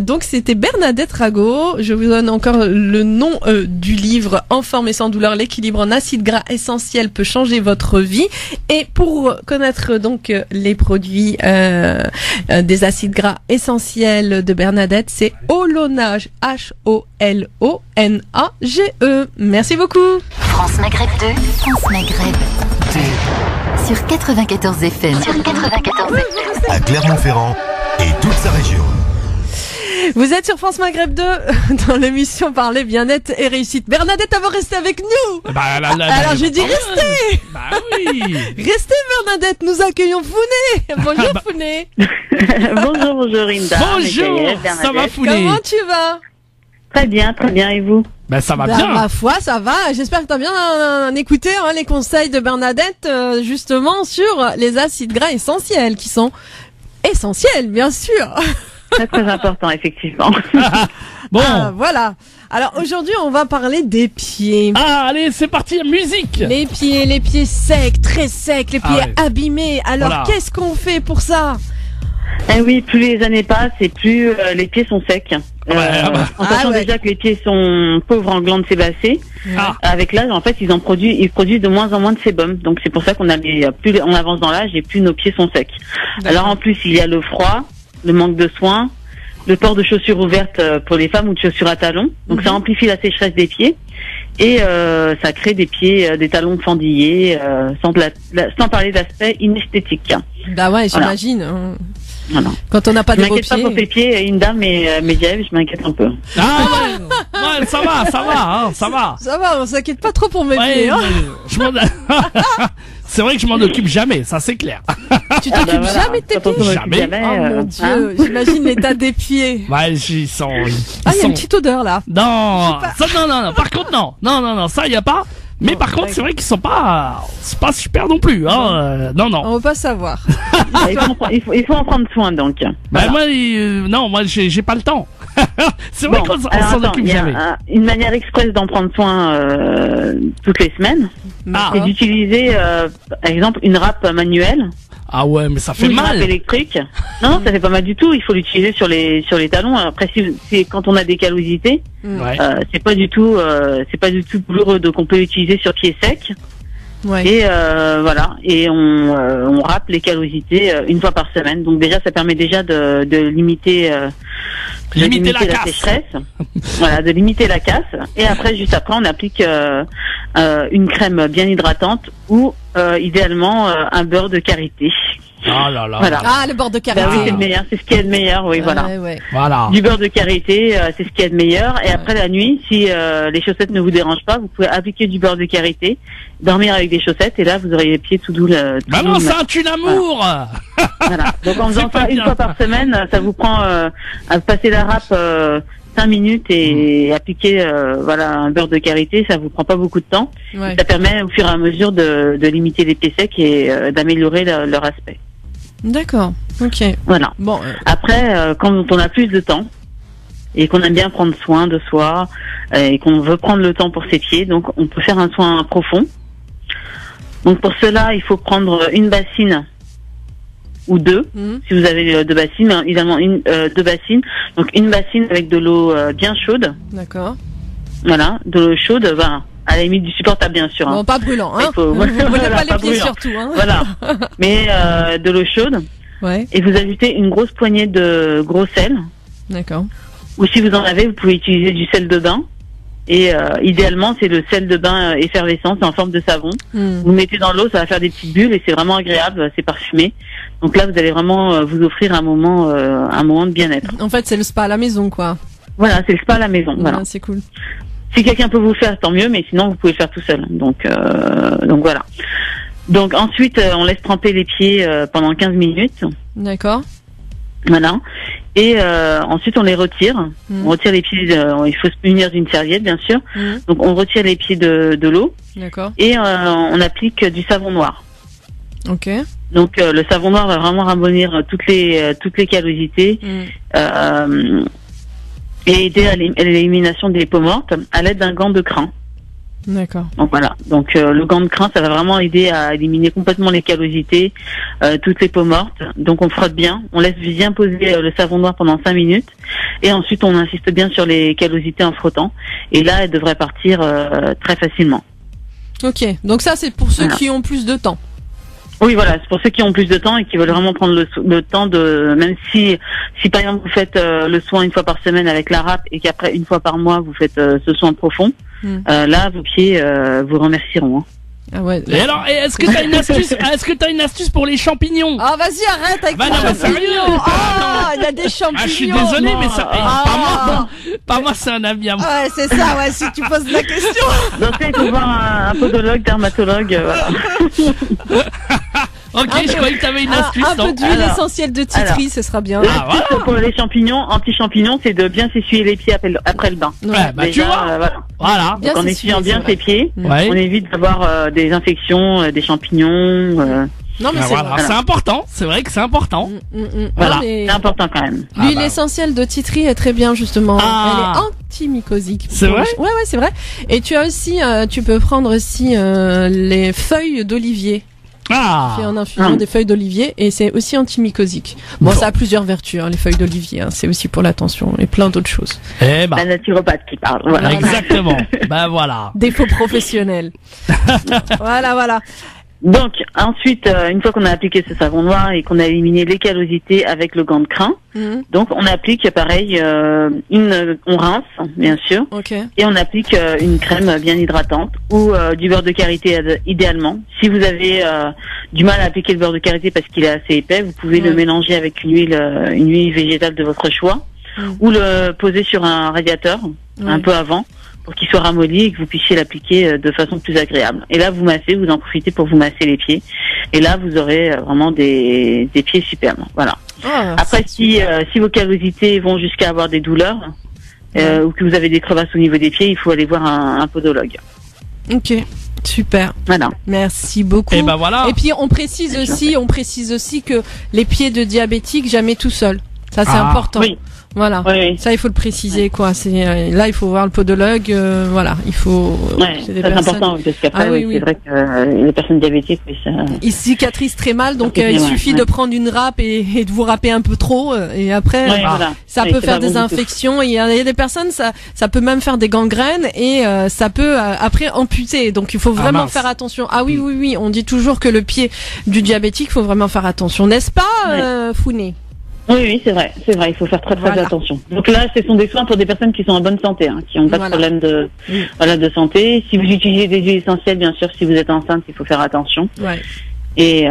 Donc c'était Bernadette Rago. Je vous donne encore le nom du livre En forme et sans douleur, l'équilibre en acides gras essentiels peut changer votre vie. Et pour connaître donc les produits des acides gras essentiels de Bernadette, c'est Olonage, HOLONAGE. Merci beaucoup. France Maghreb 2, France Maghreb 2. Sur 94 FM. À Clermont-Ferrand et toute sa région. Vous êtes sur France Maghreb 2 dans l'émission Parler bien-être et réussite. Bernadette, elle va rester avec nous. Alors j'ai dit restez. Oui. Restez Bernadette, nous accueillons Founé. Bonjour Founé. Bonjour Inda. Bonjour, ça va Founé? Comment tu vas? Très bien, et vous? Ben ça va Bah, bien. ma foi, ça va. J'espère que t'as bien écouté les conseils de Bernadette, justement sur les acides gras essentiels, qui sont essentiels, bien sûr. Très très important, effectivement. Bon. Ah, voilà. Alors aujourd'hui, on va parler des pieds. Ah, allez, c'est parti, musique. Les pieds secs, très secs, les pieds ouais. abîmés. Alors, Voilà. qu'est-ce qu'on fait pour ça? Eh oui, plus les années passent et plus les pieds sont secs. En sachant déjà que les pieds sont pauvres en glandes sébacées. Ah. Avec l'âge, en fait, ils produisent de moins en moins de sébum. Donc c'est pour ça qu'on a plus on avance dans l'âge et plus nos pieds sont secs. Alors en plus, il y a le froid, le manque de soins, le port de chaussures ouvertes pour les femmes ou de chaussures à talons. Donc ça amplifie la sécheresse des pieds et ça crée des pieds, des talons fendillés, sans parler d'aspect inesthétique. Bah ouais, j'imagine. Voilà. Quand on n'a pas Je de beaux m'inquiète pas pieds. pour tes pieds, une dame et Mediev, je m'inquiète un peu. Ah ouais, ça va, ça va. Ça va, on s'inquiète pas trop pour mes Ouais, pieds. Hein. je m'en... C'est vrai que je m'en occupe jamais, ça c'est clair. Tu t'occupes voilà. jamais de tes Quand on pieds? s'en occupe Jamais. Oh mon Dieu, j'imagine l'état des pieds. Ouais, ils sont... Ah, il y a une petite odeur là. Non, ça non, par contre non, ça y a pas. Mais par contre, c'est vrai qu'ils sont pas, c'est pas super non plus, hein. Non. On veut pas savoir. Il faut en prendre soin donc. Bah Voilà. moi, moi j'ai pas le temps. C'est vrai qu'on alors, s'en attends, occupe il y a jamais. une manière express d'en prendre soin toutes les semaines, Ah. c'est d'utiliser par exemple une râpe manuelle Ah ouais, mais ça ou fait une râpe mal. électrique. Non, ça fait pas mal du tout. Il faut l'utiliser sur les talons. Après, c'est quand on a des callosités, Ouais. c'est pas du tout douloureux. Donc on peut l'utiliser sur pieds secs. Ouais. Et voilà, et on râpe les callosités une fois par semaine. Donc déjà, ça permet déjà de limiter Limiter la casse. sécheresse. Voilà, de limiter la casse. Et après, juste après, on applique une crème bien hydratante ou idéalement un beurre de karité. Oh là là. Voilà. Ah, le bord de Bah oui, karité. c'est le meilleur, c'est ce qu'il y a de meilleur. Oui, voilà. Ouais. Voilà. Du beurre de karité, c'est ce qu'il y a de meilleur. Et après la nuit, si les chaussettes ne vous dérangent pas, vous pouvez appliquer du beurre de karité, dormir avec des chaussettes, et là vous aurez les pieds tout doux. Bah non, ça tue l'amour. Voilà. Donc en faisant C'est pas ça une bien. fois par semaine, ça vous prend à passer la râpe 5 minutes et appliquer voilà un beurre de karité, ça vous prend pas beaucoup de temps. Ouais. Ça permet au fur et à mesure de limiter les pieds secs et d'améliorer leur aspect. D'accord. Ok. Voilà. Bon. Après, quand on a plus de temps et qu'on aime bien prendre soin de soi et qu'on veut prendre le temps pour ses pieds, donc on peut faire un soin profond. Donc pour cela, il faut prendre une bassine ou deux, si vous avez deux bassines, mais évidemment deux bassines. Donc une bassine avec de l'eau bien chaude, D'accord. voilà, de l'eau chaude, ben, à la limite du supportable bien sûr. Hein. Bon, pas brûlant, hein. Il faut- Vous brûlez voilà, pas les pas pieds brûlant. surtout, hein. Voilà, mais de l'eau chaude. Ouais. Et vous ajoutez une grosse poignée de gros sel. D'accord. Ou si vous en avez, vous pouvez utiliser du sel de bain. Et idéalement, c'est le sel de bain effervescent, c'est en forme de savon. Vous le mettez dans l'eau, ça va faire des petites bulles et c'est vraiment agréable, c'est parfumé. Donc là, vous allez vraiment vous offrir un moment de bien-être. En fait, c'est le spa à la maison, quoi. Voilà, c'est le spa à la maison. Voilà. Ouais, c'est cool. Si quelqu'un peut vous le faire, tant mieux, mais sinon, vous pouvez le faire tout seul. Donc voilà. Donc ensuite, on laisse tremper les pieds pendant 15 minutes. D'accord. Voilà. Et ensuite, on les retire. On retire les pieds. Il faut se munir d'une serviette, bien sûr. Donc, on retire les pieds de l'eau D'accord. et on applique du savon noir. Ok. Donc, le savon noir va vraiment ramonir toutes les callosités et aider à l'élimination des peaux mortes à l'aide d'un gant de crin. D'accord. Donc voilà. Donc le gant de crin, ça va vraiment aider à éliminer complètement les callosités, toutes les peaux mortes. Donc on frotte bien, on laisse bien poser le savon noir pendant 5 minutes et ensuite on insiste bien sur les callosités en frottant. Et là, elle devrait partir très facilement. Ok. Donc ça, c'est pour ceux Voilà. qui ont plus de temps. Oui, voilà, c'est pour ceux qui ont plus de temps et qui veulent vraiment prendre le temps de, même si par exemple vous faites le soin une fois par semaine avec la râpe et qu'après une fois par mois vous faites ce soin profond, là vos pieds vous remercieront. Hein. Ah ouais. Et alors, est-ce que t'as une astuce, une astuce pour les champignons? Ah, vas-y, arrête avec Bah les non, mais champignons. sérieux. Ah, il y a des champignons. Ah, je suis désolé, mais ça, Ah. pas moi, c'est un ami à moi. Ouais, c'est ça, ouais, si tu poses la question. Donc là, il faut voir un podologue, dermatologue, voilà. Ok, je croyais que t'avais une astuce. Un peu d'huile essentielle de titri, ce sera bien. L'astuce pour les champignons, anti-champignons, c'est de bien s'essuyer les pieds après le bain. Ouais, bah déjà, tu vois. Voilà. Donc en essuyant bien ses pieds, Ouais. on évite d'avoir des infections, des champignons. Non, mais c'est vrai. C'est important. C'est vrai que c'est important. Voilà, Non, mais c'est important quand même. l'huile essentielle de titri est très bien, justement. Ah. Elle est antimycosique. C'est vrai? Ouais, c'est vrai. Et tu as aussi, tu peux prendre aussi les feuilles d'olivier. Ah. Fait en infusion des feuilles d'olivier et c'est aussi antimycosique. Bon, ça a plusieurs vertus, les feuilles d'olivier. C'est aussi pour la tension et plein d'autres choses. Eh ben. La naturopathe qui parle. Voilà. Exactement. Ben voilà. Défaut professionnel. Voilà. Donc ensuite, une fois qu'on a appliqué ce savon noir et qu'on a éliminé les callosités avec le gant de crin, donc on applique pareil, on rince bien sûr, et on applique une crème bien hydratante ou du beurre de karité idéalement. Si vous avez du mal à appliquer le beurre de karité parce qu'il est assez épais, vous pouvez le mélanger avec une huile végétale de votre choix ou le poser sur un radiateur un peu avant, pour qu'il soit ramolli et que vous puissiez l'appliquer de façon plus agréable. Et là, vous massez, vous en profitez pour vous masser les pieds. Et là, vous aurez vraiment des pieds superbes. Voilà. Après, si vos callosités vont jusqu'à avoir des douleurs ou que vous avez des crevasses au niveau des pieds, il faut aller voir un podologue. Ok. Super. Voilà. Merci beaucoup. Et ben voilà. Et puis on précise aussi que les pieds de diabétiques jamais tout seul. Ça c'est important. Oui. Voilà. Oui. Ça il faut le préciser quoi. C'est là il faut voir le podologue. Voilà. Il faut. C'est important parce qu'après c'est vrai que les personnes diabétiques ils cicatrisent très mal donc il suffit de prendre une râpe et de vous râper un peu trop et après ça peut faire des infections. Il y a des personnes ça peut même faire des gangrènes et ça peut après amputer. Donc il faut vraiment faire attention. Ah oui. On dit toujours que le pied du diabétique faut vraiment faire attention, n'est-ce pas, Founé? Oui, c'est vrai, il faut faire très attention. Donc là, ce sont des soins pour des personnes qui sont en bonne santé, qui n'ont pas de problème de santé. Si vous utilisez des huiles essentielles, bien sûr, si vous êtes enceinte, il faut faire attention. Ouais. Et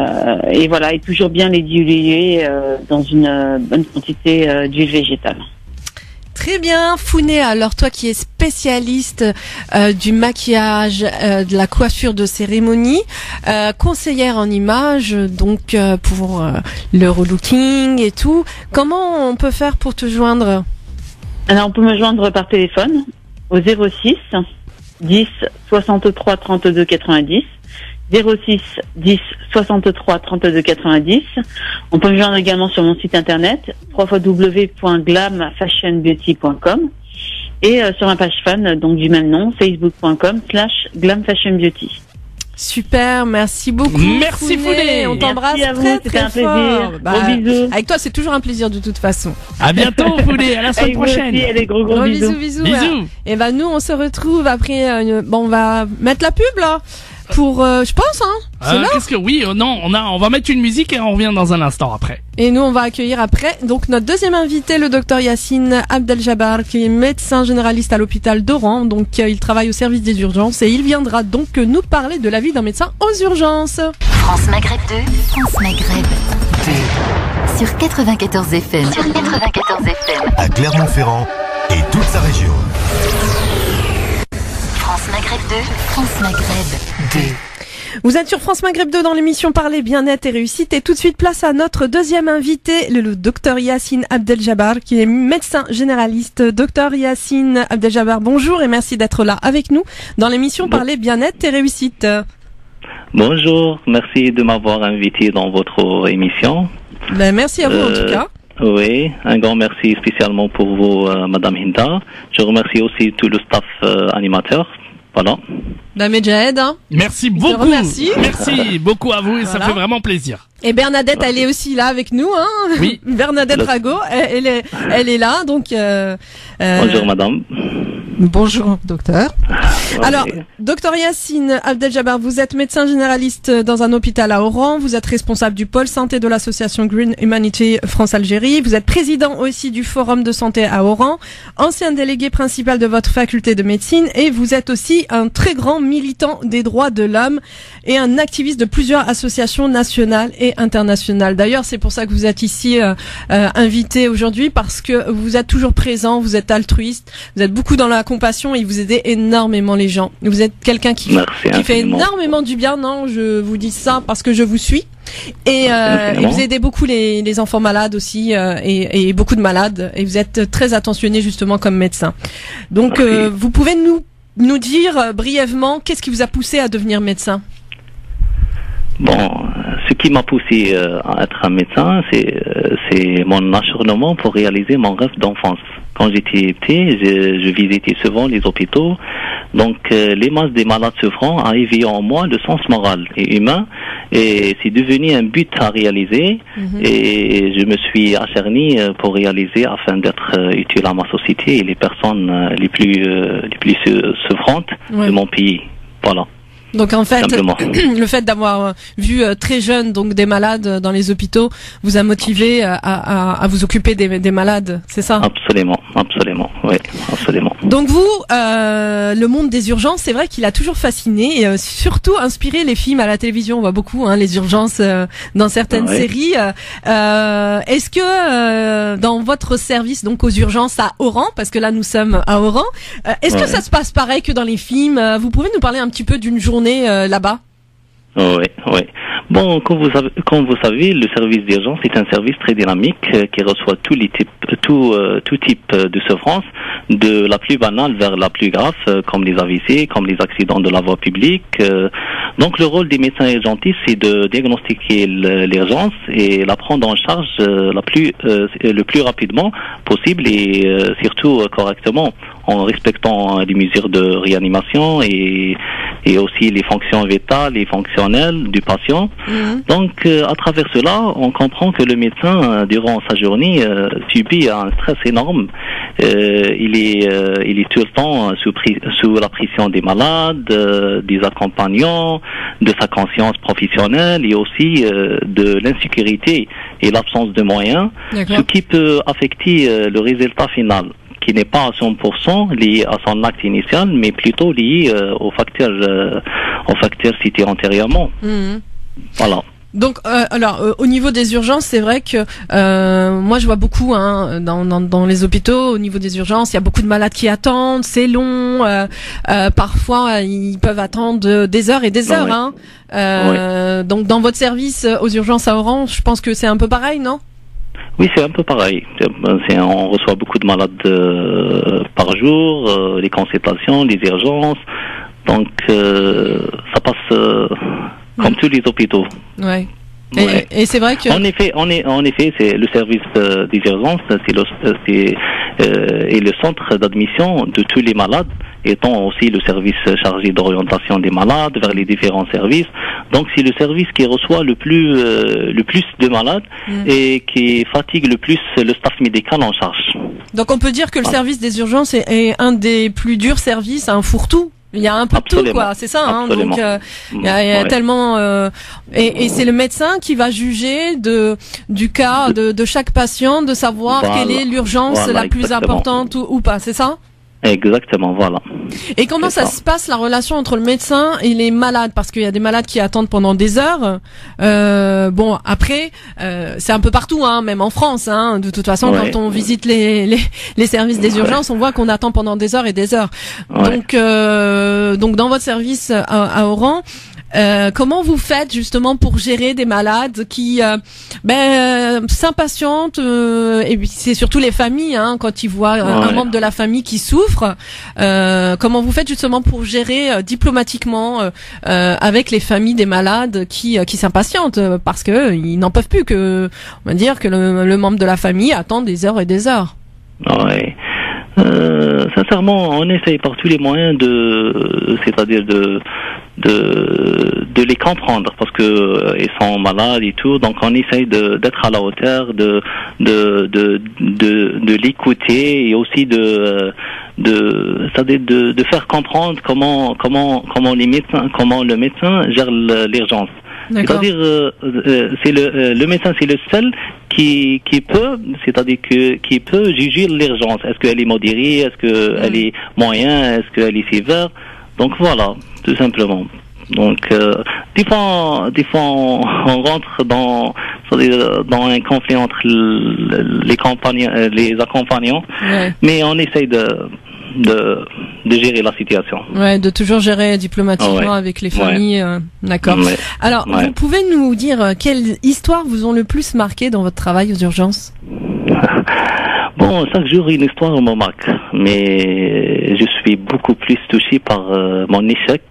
voilà, et toujours bien les diluer dans une bonne quantité d'huile végétale. Très bien, Founé. Alors toi qui es spécialiste du maquillage, de la coiffure de cérémonie, conseillère en images, donc pour le relooking et tout, comment on peut faire pour te joindre? Alors on peut me joindre par téléphone au 06 10 63 32 90. 06 10 63 32 90. On peut me joindre également sur mon site internet www.glamfashionbeauty.com et sur ma page fan donc du même nom facebook.com/glamfashionbeauty. Super, merci beaucoup. Merci Founé. On t'embrasse très un plaisir. Gros bisous. Avec toi, c'est toujours un plaisir de toute façon. À bientôt Founé, à la semaine prochaine. Aussi, allez, gros bisous. Bisous. Et nous on se retrouve après on va mettre la pub là. Pour, je pense, qu'est-ce que on va mettre une musique et on revient dans un instant après. Et nous, on va accueillir après, donc, notre deuxième invité, le docteur Yassine Abdel-Jabbar, qui est médecin généraliste à l'hôpital d'Oran. Donc, il travaille au service des urgences et il viendra donc nous parler de la vie d'un médecin aux urgences. France Maghreb 2, France Maghreb 2. Sur 94 FM. À Clermont-Ferrand et toute sa région. France Maghreb 2, France Maghreb 2. Vous êtes sur France Maghreb 2 dans l'émission Parler bien-être et réussite et tout de suite place à notre deuxième invité, le docteur Yassine Abdel-Jabbar qui est médecin généraliste. Docteur Yassine Abdel-Jabbar, bonjour et merci d'être là avec nous dans l'émission Parler bien-être et réussite. Bonjour, merci de m'avoir invité dans votre émission. Merci à vous en tout cas. Oui, un grand merci spécialement pour vous, Madame Hinda. Je remercie aussi tout le staff animateur. Voilà. Medjahed. Merci beaucoup. Merci beaucoup à vous et ça fait vraiment plaisir. Et Bernadette, elle est aussi là avec nous, Oui. Bernadette Rago, elle est là, donc. Bonjour, Madame. Bonjour, docteur. Alors, docteur Yassine Abdel-Jabbar, vous êtes médecin généraliste dans un hôpital à Oran. Vous êtes responsable du pôle santé de l'association Green Humanity France-Algérie. Vous êtes président aussi du forum de santé à Oran, ancien délégué principal de votre faculté de médecine et vous êtes aussi un très grand militant des droits de l'homme et un activiste de plusieurs associations nationales et internationales. D'ailleurs, c'est pour ça que vous êtes ici invité aujourd'hui parce que vous êtes toujours présent, vous êtes altruiste, vous êtes beaucoup dans la compassion et vous aidez énormément les gens. Vous êtes quelqu'un qui fait énormément du bien, non? Je vous dis ça parce que je vous suis. Et vous aidez beaucoup les enfants malades aussi et beaucoup de malades. Et vous êtes très attentionné justement comme médecin. Donc, vous pouvez nous dire brièvement qu'est-ce qui vous a poussé à devenir médecin? Bon, ce qui m'a poussé à être un médecin, c'est mon acharnement pour réaliser mon rêve d'enfance. Quand j'étais petit, je visitais souvent les hôpitaux. Donc, les masses des malades souffrants a éveillé en moi le sens moral et humain. Et c'est devenu un but à réaliser. Et je me suis acharné pour réaliser afin d'être utile à ma société et les personnes les plus souffrantes de mon pays. Voilà. Donc en fait, le fait d'avoir vu très jeune donc des malades dans les hôpitaux vous a motivé à vous occuper des malades, c'est ça? Absolument, oui, absolument. Donc vous, le monde des urgences, c'est vrai qu'il a toujours fasciné et surtout inspiré les films à la télévision. On voit beaucoup les urgences dans certaines séries. Est-ce que dans votre service, donc aux urgences à Oran, parce que là nous sommes à Oran, est-ce que ça se passe pareil que dans les films? Vous pouvez nous parler un petit peu d'une journée là-bas? Oui. Bon, comme vous savez, le service d'urgence est un service très dynamique qui reçoit tout type de souffrance, de la plus banale vers la plus grave, comme les AVC, comme les accidents de la voie publique. Donc, le rôle des médecins urgentistes, c'est de diagnostiquer l'urgence et la prendre en charge le plus rapidement possible et surtout correctement, en respectant les mesures de réanimation et aussi les fonctions vitales et fonctionnelles du patient. Donc, à travers cela, on comprend que le médecin, durant sa journée, subit un stress énorme. Il est tout le temps sous la pression des malades, des accompagnants, de sa conscience professionnelle et aussi de l'insécurité et l'absence de moyens, ce qui peut affecter le résultat final, qui n'est pas à 100% lié à son acte initial, mais plutôt lié aux facteurs cités antérieurement. Voilà. Donc, au niveau des urgences, c'est vrai que moi je vois beaucoup dans les hôpitaux, au niveau des urgences, il y a beaucoup de malades qui attendent, c'est long, parfois ils peuvent attendre des heures et des heures. Donc dans votre service aux urgences à Oran, je pense que c'est un peu pareil, non? Oui, c'est un peu pareil. On reçoit beaucoup de malades par jour, les consultations, les urgences, donc ça passe comme tous les hôpitaux. Ouais. Et c'est vrai que en effet, c'est le service des urgences, c'est le centre d'admission de tous les malades, étant aussi le service chargé d'orientation des malades vers les différents services. Donc c'est le service qui reçoit le plus de malades et qui fatigue le plus le staff médical en charge. Donc on peut dire que le service des urgences est un des plus durs services, un fourre-tout. Il y a un peu de tout, quoi. C'est ça, hein. Donc, il y a tellement, et c'est le médecin qui va juger du cas de chaque patient, de savoir quelle est l'urgence la plus importante ou pas. C'est ça? Exactement, voilà. Et comment ça se passe, la relation entre le médecin et les malades? Parce qu'il y a des malades qui attendent pendant des heures. Bon, après, c'est un peu partout, même en France. De toute façon, quand on visite les services des urgences, on voit qu'on attend pendant des heures et des heures. Donc dans votre service à Oran, comment vous faites justement pour gérer des malades qui s'impatientent et puis c'est surtout les familles quand ils voient un membre de la famille qui souffre, comment vous faites justement pour gérer diplomatiquement avec les familles des malades qui s'impatientent parce que ils n'en peuvent plus on va dire que le membre de la famille attend des heures et des heures. Ouais. Sincèrement, on essaye par tous les moyens c'est-à-dire de les comprendre parce que ils sont malades et tout, donc on essaye d'être à la hauteur, de l'écouter et aussi c'est-à-dire de faire comprendre comment le médecin gère l'urgence. C'est-à-dire c'est le médecin, c'est le seul qui peut, c'est-à-dire qui peut juger l'urgence. Est-ce qu'elle est modérée, est-ce qu'elle est moyenne, est-ce qu'elle est sévère. Donc voilà, tout simplement. Donc des fois on rentre dans un conflit entre les accompagnants, mais on essaye gérer la situation. Ouais, de toujours gérer diplomatiquement avec les familles. D'accord. Ouais. Alors, vous pouvez nous dire quelles histoires vous ont le plus marqué dans votre travail aux urgences? Bon, chaque jour une histoire me marque, mais je suis beaucoup plus touché par mon échec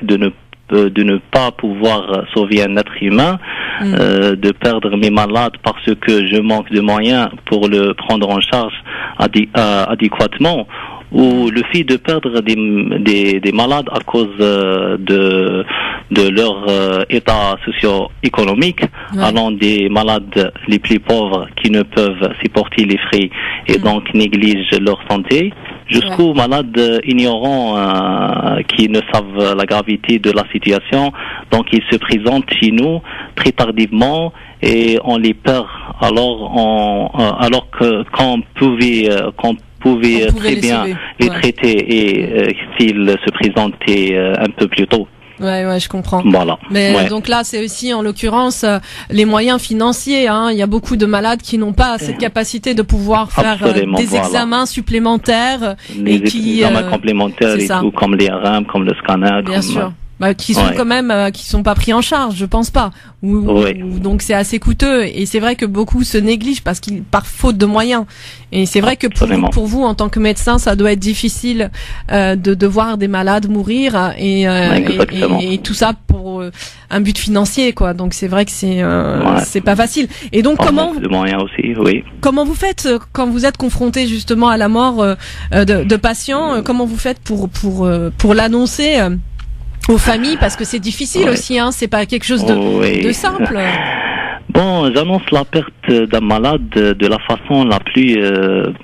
de ne pas pouvoir sauver un être humain, de perdre mes malades parce que je manque de moyens pour le prendre en charge adéquatement, ou le fait de perdre des malades à cause de leur état socio-économique, allant des malades les plus pauvres qui ne peuvent supporter les frais et donc négligent leur santé, jusqu'aux malades ignorants qui ne savent la gravité de la situation. Donc ils se présentent chez nous très tardivement et on les perd alors qu'on pouvait très bien les traiter et s'ils se présentaient un peu plus tôt. Ouais, je comprends. Voilà. Mais donc là, c'est aussi en l'occurrence les moyens financiers. Hein. Il y a beaucoup de malades qui n'ont pas cette capacité de pouvoir faire des examens supplémentaires les examens complémentaires et tout, comme les RM, comme le scanner. Bien sûr. Qui sont quand même qui sont pas pris en charge, je pense pas. Donc c'est assez coûteux et c'est vrai que beaucoup se négligent par faute de moyens. Et c'est vrai que pour vous en tant que médecin, ça doit être difficile de voir des malades mourir et tout ça pour un but financier quoi. Donc c'est vrai que c'est pas facile. Et donc comment vous faites quand vous êtes confronté justement à la mort de patients, comment vous faites pour l'annoncer aux familles, parce que c'est difficile aussi, hein, c'est pas quelque chose de simple. Bon, j'annonce la perte d'un malade de la façon la plus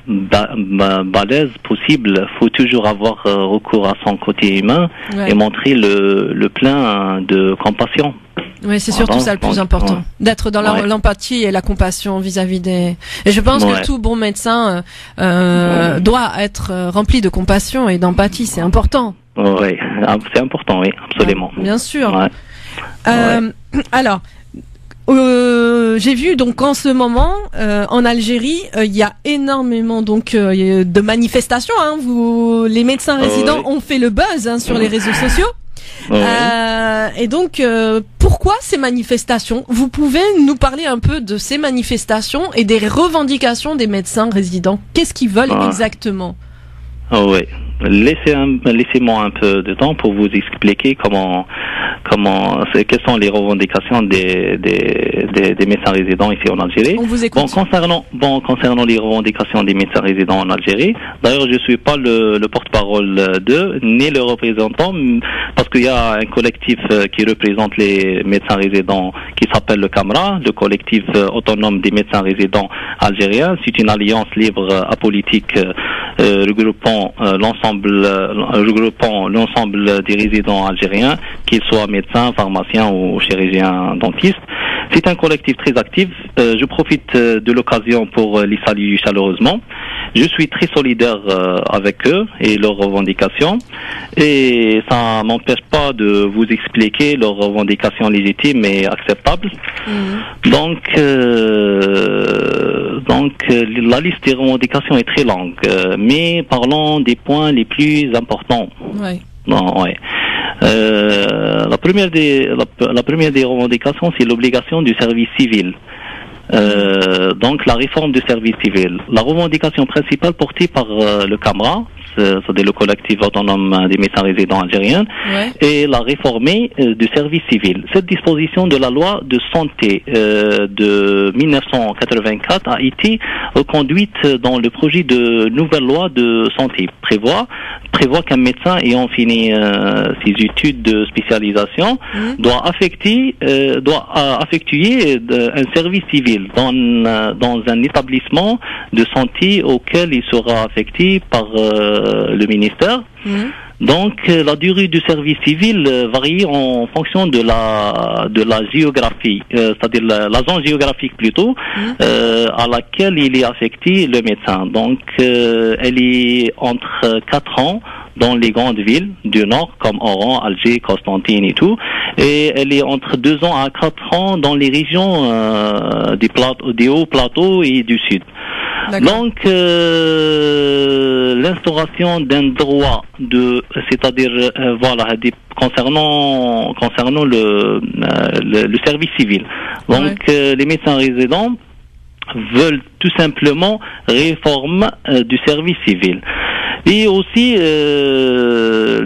balèze possible. Faut toujours avoir recours à son côté humain et montrer le plein de compassion. Oui, c'est surtout ça le plus important, d'être dans l'empathie et la compassion vis-à-vis des... Et je pense que tout bon médecin doit être rempli de compassion et d'empathie, c'est important. Oui, c'est important, oui, absolument. Bien sûr. Alors, j'ai vu donc en ce moment en Algérie, il y a énormément donc de manifestations. Hein, les médecins résidents ont fait le buzz sur les réseaux sociaux. Et donc, pourquoi ces manifestations? Vous pouvez nous parler un peu de ces manifestations et des revendications des médecins résidents? Qu'est-ce qu'ils veulent exactement? Oui, laissez-moi un peu de temps pour vous expliquer quelles sont les revendications des médecins résidents ici en Algérie. On vous écoute. Concernant les revendications des médecins résidents en Algérie, d'ailleurs je suis pas le porte-parole d'eux, ni le représentant, parce qu'il y a un collectif qui représente les médecins résidents qui s'appelle le CAMRA, le collectif autonome des médecins résidents algériens. C'est une alliance libre apolitique regroupant l'ensemble des résidents algériens, qu'ils soient médecins, pharmaciens ou chirurgiens dentistes. C'est un collectif très actif. Je profite de l'occasion pour les saluer chaleureusement. Je suis très solidaire avec eux et leurs revendications, et ça m'empêche pas de vous expliquer leurs revendications légitimes et acceptables. Donc la liste des revendications est très longue, mais parlons des points les plus importants. La première des revendications, c'est l'obligation du service civil. Donc la réforme du service civil. La revendication principale portée par le CAMRA, c'est-à-dire le collectif autonome des médecins résidents algériens, et la réformée du service civil. Cette disposition de la loi de santé de 1984 a été reconduite dans le projet de nouvelle loi de santé. Prévoit qu'un médecin ayant fini ses études de spécialisation doit effectuer un service civil dans un établissement de santé auquel il sera affecté par le ministère. Donc la durée du service civil varie en fonction de la géographie, c'est-à-dire la zone géographique plutôt, à laquelle il est affecté le médecin. Donc elle est entre 4 ans dans les grandes villes du nord comme Oran, Alger, Constantine et tout, et elle est entre 2 ans à 4 ans dans les régions des hauts plateaux et du sud. Donc, l'instauration d'un droit c'est-à-dire, concernant le service civil. Donc, les médecins résidents veulent tout simplement réforme du service civil. Et aussi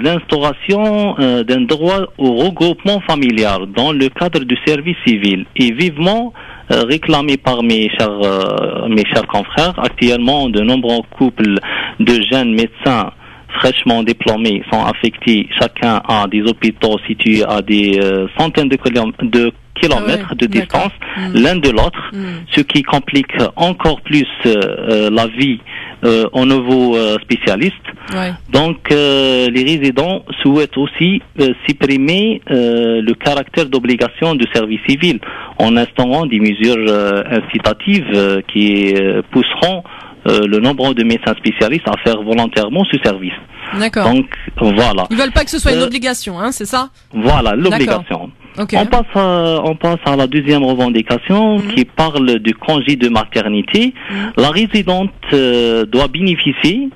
l'instauration d'un droit au regroupement familial dans le cadre du service civil est vivement réclamé par mes chers confrères. Actuellement, de nombreux couples de jeunes médecins fraîchement diplômés sont affectés chacun à des hôpitaux situés à des centaines de kilomètres de distance l'un de l'autre, ce qui complique encore plus la vie aux nouveaux spécialistes. Donc les résidents souhaitent aussi supprimer le caractère d'obligation de service civil en instaurant des mesures incitatives qui pousseront le nombre de médecins spécialistes à faire volontairement ce service. D'accord. Donc voilà. Ils veulent pas que ce soit une obligation, hein, c'est ça? Voilà, l'obligation. Okay. On passe à la deuxième revendication qui parle du congé de maternité. La résidente doit bénéficier,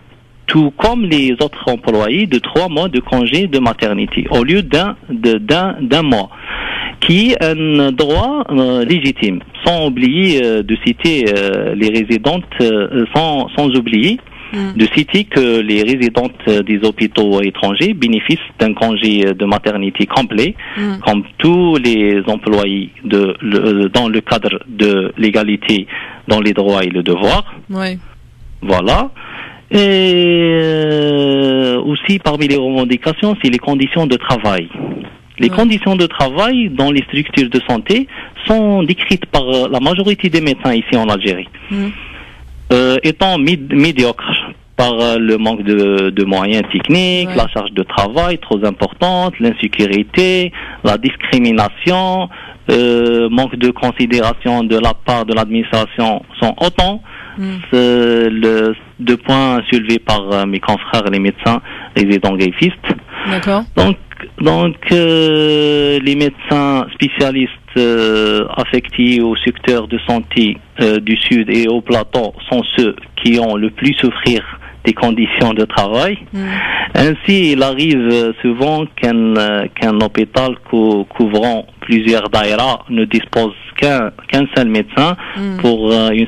tout comme les autres employés, de 3 mois de congé de maternité au lieu d'un mois, qui est un droit légitime. Sans oublier de citer les résidentes, sans oublier de citer que les résidentes des hôpitaux étrangers bénéficient d'un congé de maternité complet, comme tous les employés dans le cadre de l'égalité dans les droits et les devoirs. Voilà. Et aussi parmi les revendications, c'est les conditions de travail. Les conditions de travail dans les structures de santé sont décrites par la majorité des médecins ici en Algérie. Étant médiocres par le manque de moyens techniques, la charge de travail trop importante, l'insécurité, la discrimination, manque de considération de la part de l'administration sont autant de points soulevés par mes confrères les médecins résidents gaïfistes. D'accord. Donc les médecins spécialistes affectés au secteur de santé du Sud et au plateau sont ceux qui ont le plus souffrir des conditions de travail. Ainsi, il arrive souvent qu'un hôpital couvrant plusieurs daïras ne dispose qu'un seul médecin pour une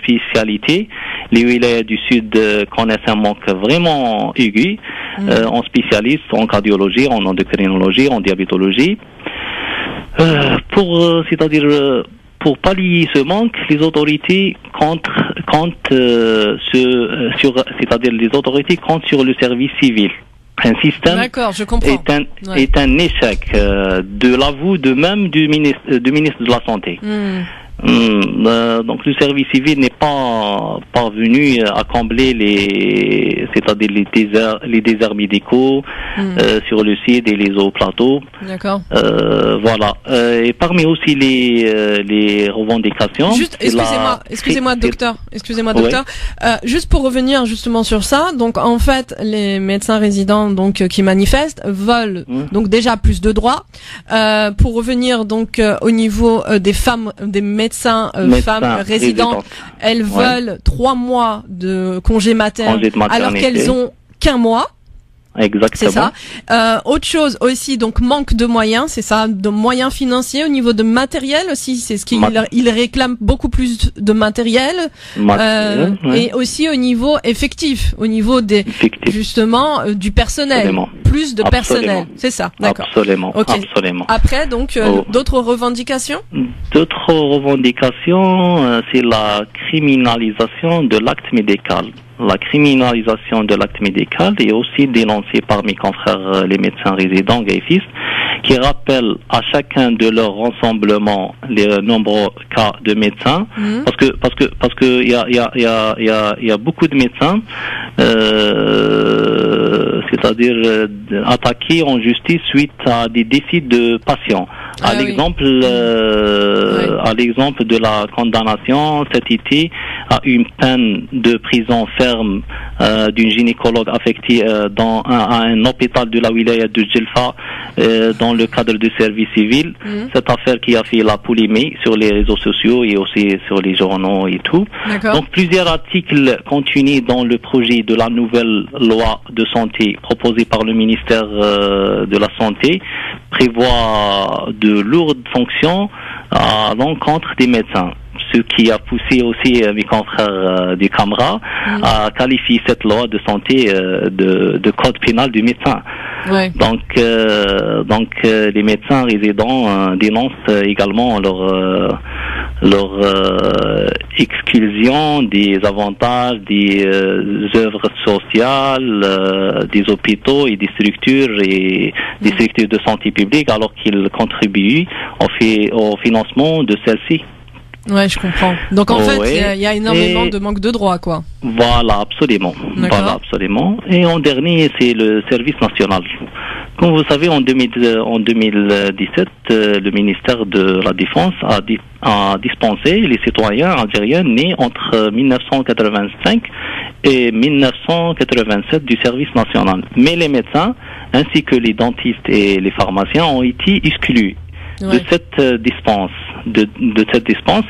spécialité. Les wilayas du Sud connaissent un manque vraiment aigu en spécialistes en cardiologie, en endocrinologie, en diabétologie. Pour pallier ce manque, les autorités comptent sur le service civil. Un système est un échec de l'aveu de même du ministre de la Santé. Donc le service civil n'est pas parvenu à combler les déserts médicaux sur le site et les hauts plateaux. D'accord. Voilà. Et parmi aussi les revendications. Juste, excusez-moi, docteur. Juste pour revenir justement sur ça. Donc en fait, les médecins résidents qui manifestent veulent donc déjà plus de droits. Pour revenir donc au niveau des femmes, des médecins femmes résidentes, elles veulent 3 mois de congé maternité alors qu'elles ont qu'un mois. Exactement. C'est ça. Autre chose aussi, donc manque de moyens, c'est ça, de moyens financiers au niveau de matériel aussi, c'est ce qu'ils réclament beaucoup plus de matériel, et aussi au niveau effectif, au niveau justement du personnel, plus de personnel, c'est ça, d'accord. Absolument. Après donc d'autres revendications. D'autres revendications, c'est la criminalisation de l'acte médical. La criminalisation de l'acte médical est aussi dénoncée par mes confrères les médecins résidents gaïfistes qui rappellent à chacun de leur rassemblement les nombreux cas de médecins parce que il y a beaucoup de médecins c'est-à-dire attaqués en justice suite à des décès de patients. À l'exemple de la condamnation cet été à une peine de prison ferme d'une gynécologue affectée à un hôpital de la wilaya de Djelfa dans le cadre du service civil. Cette affaire qui a fait la polémique sur les réseaux sociaux et aussi sur les journaux et tout. Donc plusieurs articles contenus dans le projet de la nouvelle loi de santé proposée par le ministère de la Santé prévoient de lourdes sanctions à l'encontre des médecins. Ce qui a poussé aussi mes confrères du Camra à qualifier cette loi de santé de code pénal du médecin. Ouais. Donc les médecins résidents dénoncent également leur exclusion des avantages des œuvres sociales, des hôpitaux et des structures de santé publique, alors qu'ils contribuent au financement de celles-ci. Ouais, je comprends. Donc en fait, il y a énormément de manque de droits, quoi. Voilà, absolument. Voilà, absolument. Et en dernier, c'est le service national. Comme vous savez, en 2017, le ministère de la Défense a dispensé les citoyens algériens nés entre 1985 et 1987 du service national. Mais les médecins, ainsi que les dentistes et les pharmaciens, ont été exclus de cette dispense. De cette dispense,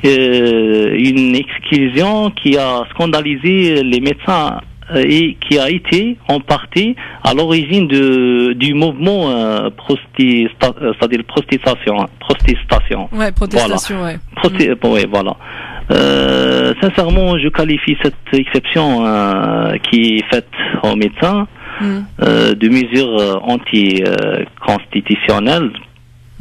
une exclusion qui a scandalisé les médecins et qui a été en partie à l'origine du mouvement c'est-à-dire protestation. Ouais, protestation, voilà. Sincèrement, je qualifie cette exception qui est faite aux médecins de mesure anticonstitutionnelle,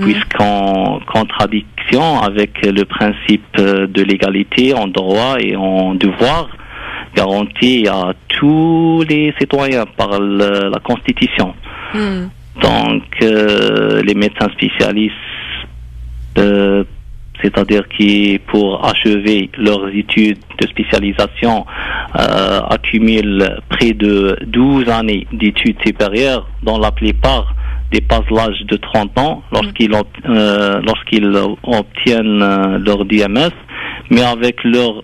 puisqu'en contradiction avec le principe de l'égalité en droit et en devoir garanti à tous les citoyens par la Constitution. Donc, les médecins spécialistes, c'est-à-dire qui, pour achever leurs études de spécialisation, accumulent près de 12 années d'études supérieures, dont la plupart dépassent l'âge de 30 ans lorsqu'ils obtiennent leur DMS, mais avec leur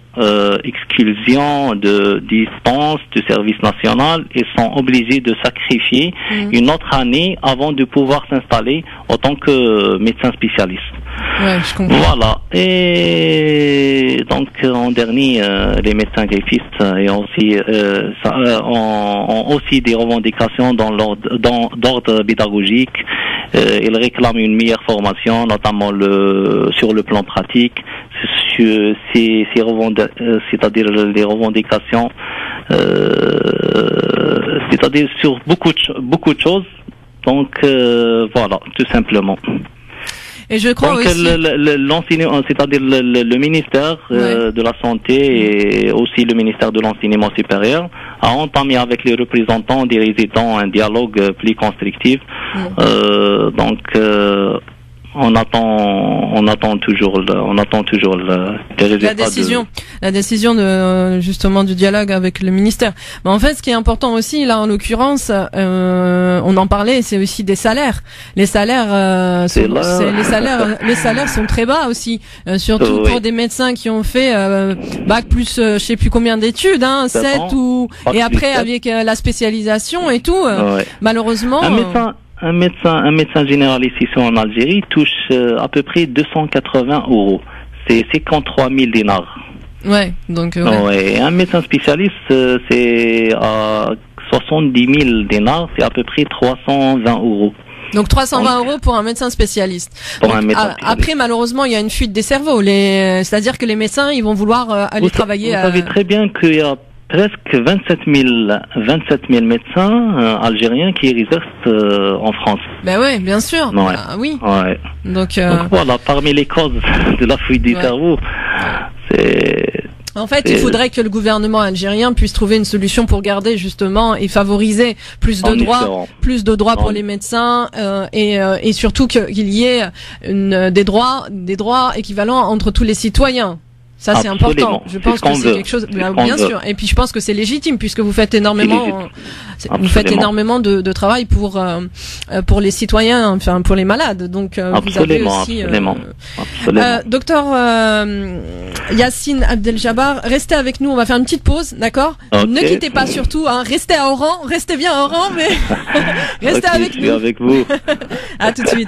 exclusion de dispense du service national, ils sont obligés de sacrifier une autre année avant de pouvoir s'installer en tant que médecin spécialiste. Ouais, je comprends. Voilà. Et donc en dernier, les médecins greffistes ont aussi des revendications d'ordre pédagogique. Ils réclament une meilleure formation, notamment sur le plan pratique. C'est-à-dire les revendications, c'est-à-dire sur beaucoup de choses. Donc voilà, tout simplement. Et je crois donc, aussi l'enseignement, c'est-à-dire le ministère de la Santé et aussi le ministère de l'Enseignement supérieur a entamé avec les représentants des résidents un dialogue plus constructif. Donc on attend toujours les résultats. La décision de justement du dialogue avec le ministère. Mais en fait, ce qui est important aussi là, en l'occurrence, on en parlait, c'est aussi des salaires. Les salaires, les salaires sont très bas aussi, surtout pour des médecins qui ont fait bac plus, je sais plus combien d'études, 7 ou et après avec la spécialisation et tout. Malheureusement. Un médecin généraliste ici en Algérie touche à peu près 280 €. C'est 53 000 dinars. Ouais, donc. Et un médecin spécialiste, c'est à 70 000 dinars, c'est à peu près 320 €. Donc 320 € pour un médecin spécialiste. Après, malheureusement, il y a une fuite des cerveaux. C'est-à-dire que les médecins, ils vont vouloir aller travailler. Vous savez très bien qu'il y a presque 27 000 médecins algériens qui exercent en France. Ben oui, bien sûr. Ouais. Oui. Ouais. Donc voilà, parmi les causes de la fuite des cerveaux, c'est... En fait, il faudrait que le gouvernement algérien puisse trouver une solution pour garder justement et favoriser plus de droits pour les médecins et surtout qu'il y ait des droits équivalents entre tous les citoyens. Ça, c'est important. Je pense que c'est quelque chose, bien sûr. Et puis, je pense que c'est légitime puisque vous faites énormément, de travail pour les citoyens, enfin, pour les malades. Donc, vous avez aussi, docteur, Yacine Abdel-Jabbar, restez avec nous. On va faire une petite pause, d'accord? Okay. Ne quittez pas surtout, hein. Restez à Oran. Restez bien à Oran, mais restez avec nous. Je suis avec vous. À tout de suite.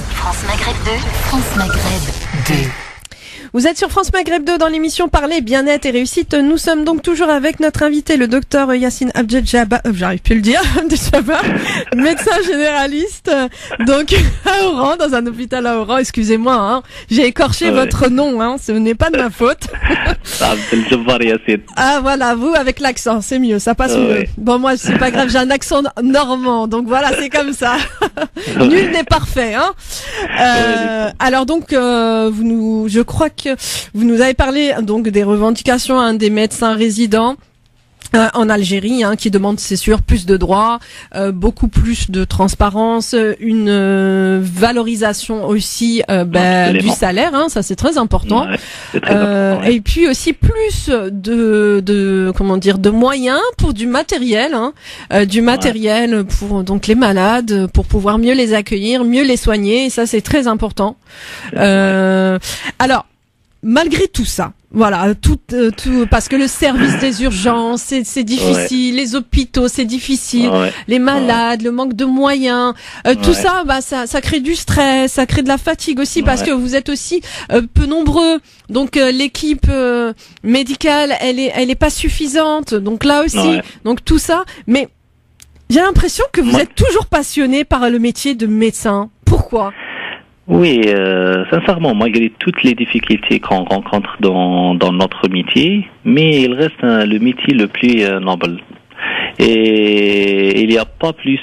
France Maghreb 2, France Maghreb 2. Vous êtes sur France Maghreb 2 dans l'émission Parler, bien-être et réussite. Nous sommes donc toujours avec notre invité, le docteur Yacine Abdel-Jabbar, j'arrive plus à le dire, Abdel-Jabbar, médecin généraliste, donc à Oran, dans un hôpital à Oran. Excusez-moi, hein, j'ai écorché votre nom, hein, ce n'est pas de ma faute. Abdel-Jabbar Yacine. Ah voilà, vous avec l'accent, c'est mieux, ça passe mieux. Bon, moi c'est pas grave, j'ai un accent normand, donc voilà, c'est comme ça. Nul n'est parfait, hein. Alors donc, je crois que vous nous avez parlé donc des revendications des médecins résidents en Algérie, qui demandent, c'est sûr, plus de droits, beaucoup plus de transparence, une valorisation aussi du salaire, ça c'est très important. Ouais, c'est très important. Et puis aussi plus de moyens pour du matériel, pour donc les malades, pour pouvoir mieux les accueillir, mieux les soigner. Et ça c'est très important. Alors, malgré tout ça, voilà, tout, parce que le service des urgences, c'est difficile, les hôpitaux, c'est difficile, les malades, le manque de moyens, tout ça, ça crée du stress, ça crée de la fatigue aussi, parce que vous êtes aussi peu nombreux, donc l'équipe médicale, elle est pas suffisante, donc là aussi, donc tout ça, mais j'ai l'impression que vous êtes toujours passionné par le métier de médecin. Pourquoi ? Oui, sincèrement, malgré toutes les difficultés qu'on rencontre dans notre métier, mais il reste le métier le plus noble. Et il n'y a pas plus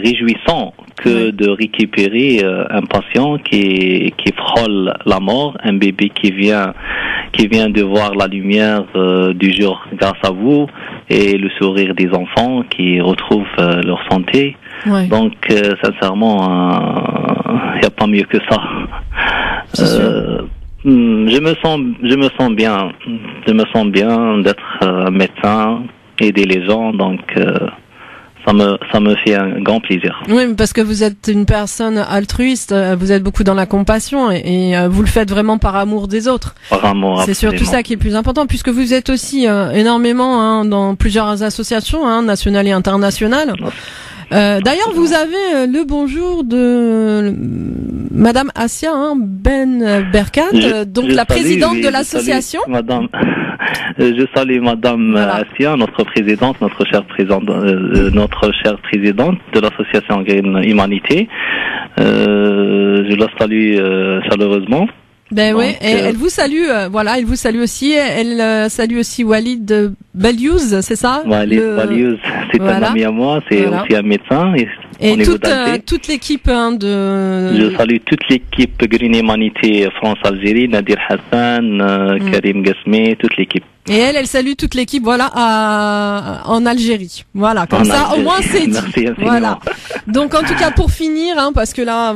réjouissant que de récupérer un patient qui frôle la mort, un bébé qui vient de voir la lumière du jour grâce à vous, et le sourire des enfants qui retrouvent leur santé. Ouais. Donc, sincèrement, il n'y a pas mieux que ça. Je me sens bien d'être médecin, aider les gens, donc ça me fait un grand plaisir. Oui, parce que vous êtes une personne altruiste, vous êtes beaucoup dans la compassion et vous le faites vraiment par amour des autres. Par amour, c'est surtout ça qui est plus important, puisque vous êtes aussi énormément dans plusieurs associations nationales et internationales. D'ailleurs, vous avez le bonjour de Madame Assia Ben Berkane, donc la présidente de l'association. Je salue Madame Assia, notre chère présidente de l'association Green Humanité. Je la salue chaleureusement. Ben oui, et elle vous salue, elle vous salue aussi. Elle salue aussi Walid Beliouz, c'est ça? Walid Beliouz, c'est un ami à moi, c'est aussi un médecin. Et toute l'équipe Je salue toute l'équipe Green Humanité France-Algérie, Nadir Hassan, Karim Gasmé, toute l'équipe. Et elle salue toute l'équipe, en Algérie. Voilà, comme ça, au moins c'est dit. Merci infiniment. Voilà. Donc, en tout cas, pour finir, parce que là,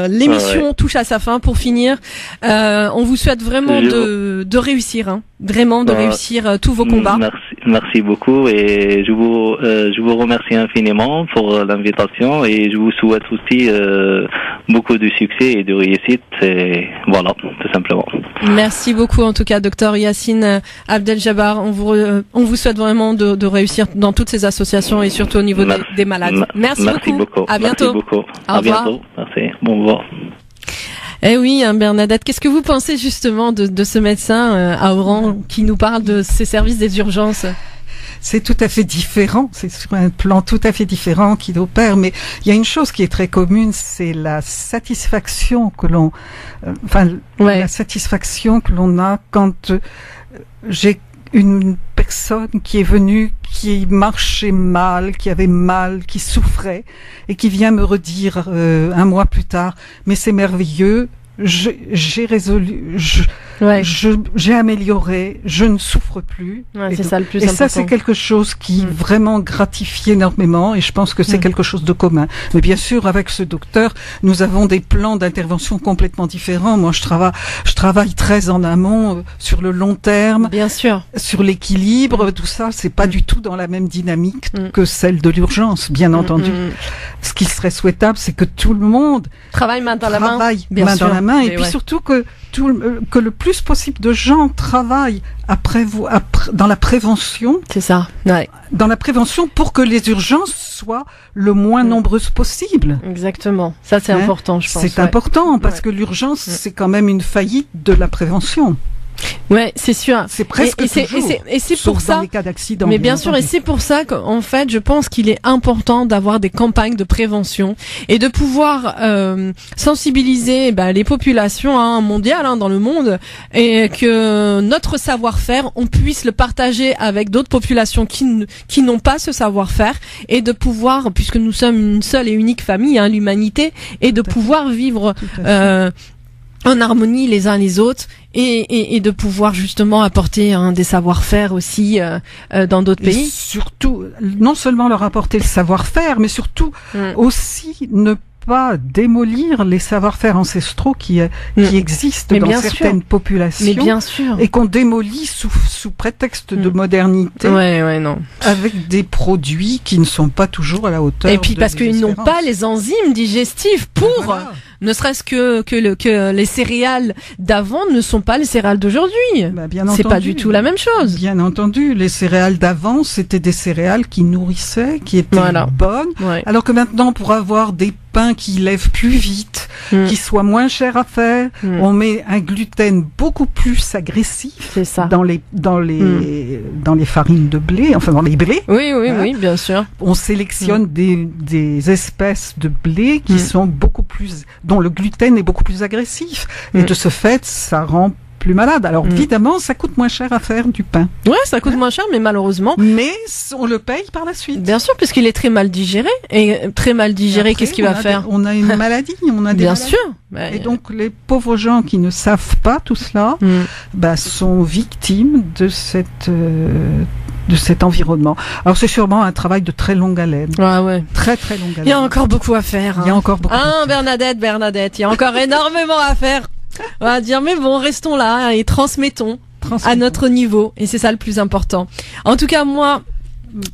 l'émission touche à sa fin. Pour finir, on vous souhaite vraiment de réussir, vraiment de réussir tous vos combats. Merci beaucoup, et je vous remercie infiniment pour l'invitation, et je vous souhaite aussi beaucoup de succès et de réussite, et voilà, tout simplement. Merci beaucoup, en tout cas, docteur Yacine Abdel-Jabbar. On vous souhaite vraiment de réussir dans toutes ces associations et surtout au niveau des malades. Merci beaucoup. À bientôt. Merci beaucoup. À bientôt. Merci. Bon revoir. Eh oui, Bernadette, qu'est-ce que vous pensez justement de ce médecin à Oran qui nous parle de ces services des urgences? C'est tout à fait différent, c'est sur un plan tout à fait différent qu'il opère, mais il y a une chose qui est très commune, c'est la satisfaction que l'on, la satisfaction que l'on a quand j'ai une personne qui est venue, qui marchait mal, qui avait mal, qui souffrait, et qui vient me redire un mois plus tard, mais c'est merveilleux, j'ai résolu, j'ai amélioré, je ne souffre plus. Ouais, c'est ça le plus important. Et ça, c'est quelque chose qui vraiment gratifie énormément, et je pense que c'est quelque chose de commun. Mais bien sûr, avec ce docteur, nous avons des plans d'intervention complètement différents. Moi, je travaille très en amont, sur le long terme. Bien sûr. Sur l'équilibre, tout ça, c'est pas du tout dans la même dynamique que celle de l'urgence, bien entendu. Ce qui serait souhaitable, c'est que tout le monde travaille main dans la main, dans la main, et puis surtout que le plus possible de gens travaillent dans la prévention. C'est ça. Ouais. Dans la prévention pour que les urgences soient le moins nombreuses possible. Exactement. Ça, c'est important, je pense. C'est important parce que l'urgence, c'est quand même une faillite de la prévention. Ouais, c'est sûr. C'est presque toujours. Et c'est pour ça. Dans les cas d'accident. Mais bien sûr, et c'est pour ça qu'en fait, je pense qu'il est important d'avoir des campagnes de prévention et de pouvoir sensibiliser les populations mondiales dans le monde, et que notre savoir-faire, on puisse le partager avec d'autres populations qui n'ont pas ce savoir-faire, et de pouvoir, puisque nous sommes une seule et unique famille, l'humanité, et de pouvoir vivre en harmonie les uns les autres, et de pouvoir justement apporter des savoir-faire aussi dans d'autres pays. Et surtout, non seulement leur apporter le savoir-faire, mais surtout aussi ne pas démolir les savoir-faire ancestraux qui existent dans certaines populations. Mais bien sûr. Et qu'on démolit sous prétexte de modernité. Ouais, non. Avec des produits qui ne sont pas toujours à la hauteur. Et puis parce qu'ils n'ont pas les enzymes digestives pour... Voilà. Ne serait-ce que les céréales d'avant ne sont pas les céréales d'aujourd'hui. C'est pas du tout la même chose. Bien entendu, les céréales d'avant, c'était des céréales qui nourrissaient, qui étaient bonnes. Ouais. Alors que maintenant, pour avoir des pains qui lèvent plus vite, qui soient moins chers à faire, on met un gluten beaucoup plus agressif dans les farines de blé, enfin dans les blés. Oui, bien sûr. On sélectionne des espèces de blé qui sont beaucoup plus, dont le gluten est beaucoup plus agressif. Et de ce fait, ça rend plus malade. Alors évidemment, ça coûte moins cher à faire du pain. Ouais, ça coûte moins cher, mais malheureusement. Mais on le paye par la suite. Bien sûr, puisqu'il est très mal digéré. Et très mal digéré, qu'est-ce qu'il va faire? On a une maladie, on a des Bien maladies. sûr. Et donc les pauvres gens qui ne savent pas tout cela, sont victimes de cet environnement. Alors c'est sûrement un travail de très longue haleine. Ouais. Très très longue haleine. Il y a encore beaucoup à faire. Il y a encore beaucoup. Bernadette, il y a encore énormément à faire. On va dire, mais bon, restons là et transmettons à notre niveau. Et c'est ça le plus important. En tout cas, moi,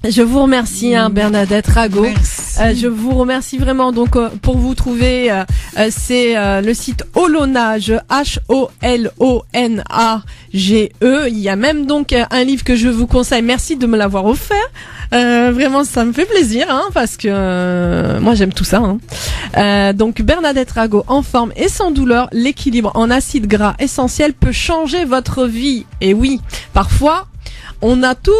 je vous remercie, Bernadette Rago. Je vous remercie vraiment. Donc, pour vous trouver, c'est le site Holonage, HOLONAGE. Il y a même donc un livre que je vous conseille. Merci de me l'avoir offert. Vraiment, ça me fait plaisir, parce que moi j'aime tout ça. Donc Bernadette Rago, en forme et sans douleur, l'équilibre en acides gras essentiels peut changer votre vie. Et oui, parfois on a tout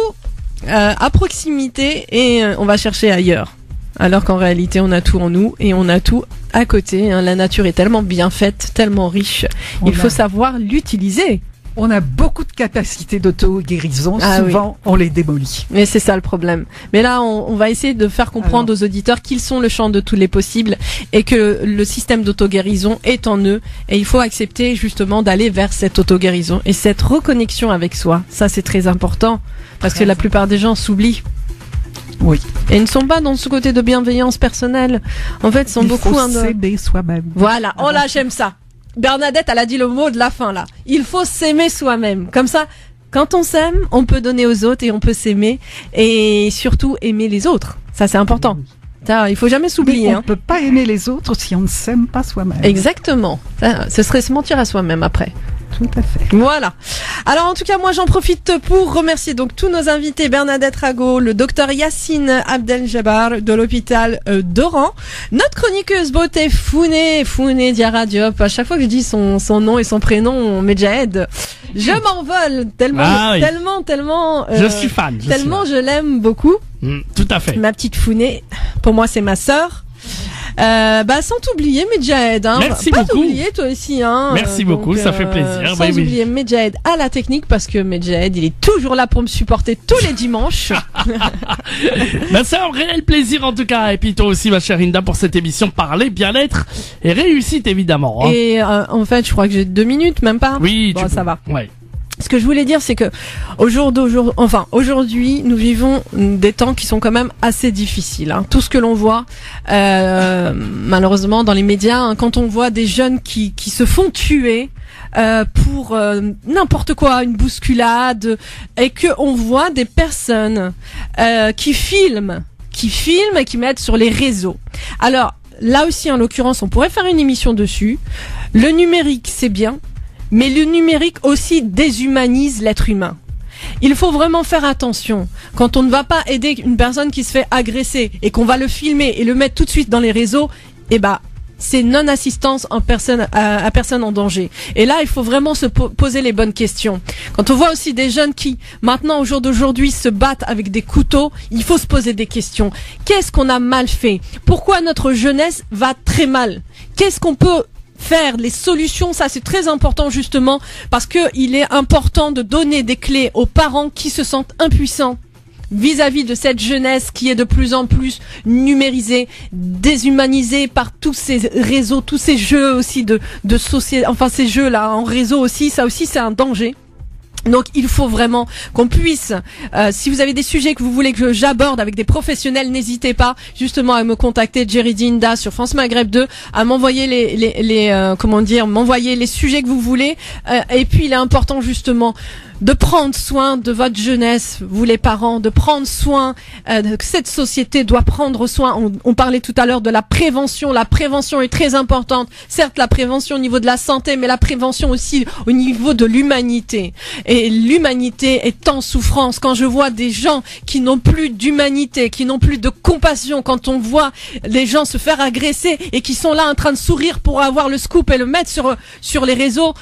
à proximité et on va chercher ailleurs. Alors qu'en réalité, on a tout en nous et on a tout à côté. La nature est tellement bien faite, tellement riche. Il faut savoir l'utiliser. On a beaucoup de capacités d'auto-guérison, souvent on les démolit. Mais c'est ça le problème. Mais là, on va essayer de faire comprendre aux auditeurs qu'ils sont le champ de tous les possibles et que le système d'auto-guérison est en eux. Et il faut accepter justement d'aller vers cette auto-guérison et cette reconnexion avec soi. Ça, c'est très important parce que la plupart des gens s'oublient. Oui. Et ils ne sont pas dans ce côté de bienveillance personnelle. En fait, ils sont beaucoup... Il faut s'aimer soi-même. Voilà. Oh là, j'aime ça. Bernadette, elle a dit le mot de la fin, là. Il faut s'aimer soi-même. Comme ça, quand on s'aime, on peut donner aux autres et on peut s'aimer. Et surtout, aimer les autres. Ça, c'est important. Ça, il faut jamais s'oublier. On ne peut pas aimer les autres si on ne s'aime pas soi-même. Exactement. Ça, ce serait se mentir à soi-même après. Tout à fait. Voilà. Alors en tout cas, moi j'en profite pour remercier donc tous nos invités, Bernadette Rago, le docteur Yacine Abdel-Jabbar de l'hôpital d'Oran, notre chroniqueuse beauté Founé Diarra Diop. À chaque fois que je dis son nom et son prénom, Medjahed, je m'envole tellement. Je suis fan. Je l'aime beaucoup. Tout à fait. Ma petite Founé, pour moi c'est ma sœur. Sans t'oublier Medjahed, hein. Merci pas beaucoup. t'oublier toi aussi, hein. Merci beaucoup, ça fait plaisir. Sans oublier Medjahed à la technique, parce que Medjahed, il est toujours là pour me supporter tous les dimanches. C'est un réel plaisir en tout cas. Et puis toi aussi, ma chère Hinda, pour cette émission Parler, Bien-être et réussite évidemment. Hein. Et en fait, je crois que j'ai 2 minutes, même pas. Oui, bon, ça va. Ouais. Ce que je voulais dire, c'est que aujourd'hui, nous vivons des temps qui sont quand même assez difficiles. Hein. Tout ce que l'on voit, malheureusement, dans les médias, hein, quand on voit des jeunes qui se font tuer pour n'importe quoi, une bousculade, et que on voit des personnes qui filment et qui mettent sur les réseaux. Alors là aussi, en l'occurrence, on pourrait faire une émission dessus. Le numérique, c'est bien. Mais le numérique aussi déshumanise l'être humain. Il faut vraiment faire attention. Quand on ne va pas aider une personne qui se fait agresser et qu'on va le filmer et le mettre tout de suite dans les réseaux, c'est non-assistance à personne en danger. Et là, il faut vraiment se poser les bonnes questions. Quand on voit aussi des jeunes qui, maintenant, au jour d'aujourd'hui, se battent avec des couteaux, il faut se poser des questions. Qu'est-ce qu'on a mal fait? Pourquoi notre jeunesse va très mal? Qu'est-ce qu'on peut faire? Les solutions, ça c'est très important justement, parce que il est important de donner des clés aux parents qui se sentent impuissants vis-à-vis de cette jeunesse qui est de plus en plus numérisée, déshumanisée par tous ces réseaux, tous ces jeux aussi de société, enfin ces jeux là en réseau aussi, ça aussi c'est un danger. Donc il faut vraiment qu'on puisse, si vous avez des sujets que vous voulez que j'aborde avec des professionnels, n'hésitez pas justement à me contacter, Jerry Dinda sur France Maghreb 2, à m'envoyer m'envoyer les sujets que vous voulez. Et puis il est important justement de prendre soin de votre jeunesse, vous les parents, de prendre soin, cette société doit prendre soin. On parlait tout à l'heure de la prévention. La prévention est très importante. Certes, la prévention au niveau de la santé, mais la prévention aussi au niveau de l'humanité. Et l'humanité est en souffrance. Quand je vois des gens qui n'ont plus d'humanité, qui n'ont plus de compassion, quand on voit les gens se faire agresser et qui sont là en train de sourire pour avoir le scoop et le mettre sur les réseaux,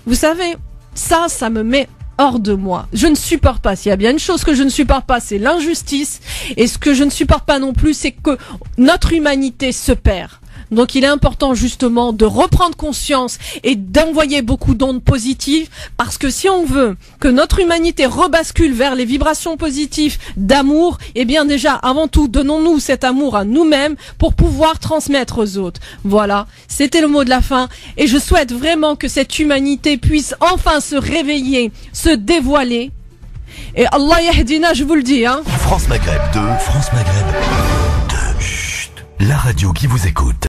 vous savez, ça me met hors de moi. Je ne supporte pas. S'il y a bien une chose que je ne supporte pas, c'est l'injustice. Et ce que je ne supporte pas non plus, c'est que notre humanité se perd. Donc il est important justement de reprendre conscience et d'envoyer beaucoup d'ondes positives, parce que si on veut que notre humanité rebascule vers les vibrations positives d'amour, déjà avant tout donnons-nous cet amour à nous-mêmes pour pouvoir transmettre aux autres. Voilà, c'était le mot de la fin, et je souhaite vraiment que cette humanité puisse enfin se réveiller, se dévoiler. Et Allah yahdina, je vous le dis, hein. France Maghreb 2, France Maghreb 2. Chut, la radio qui vous écoute.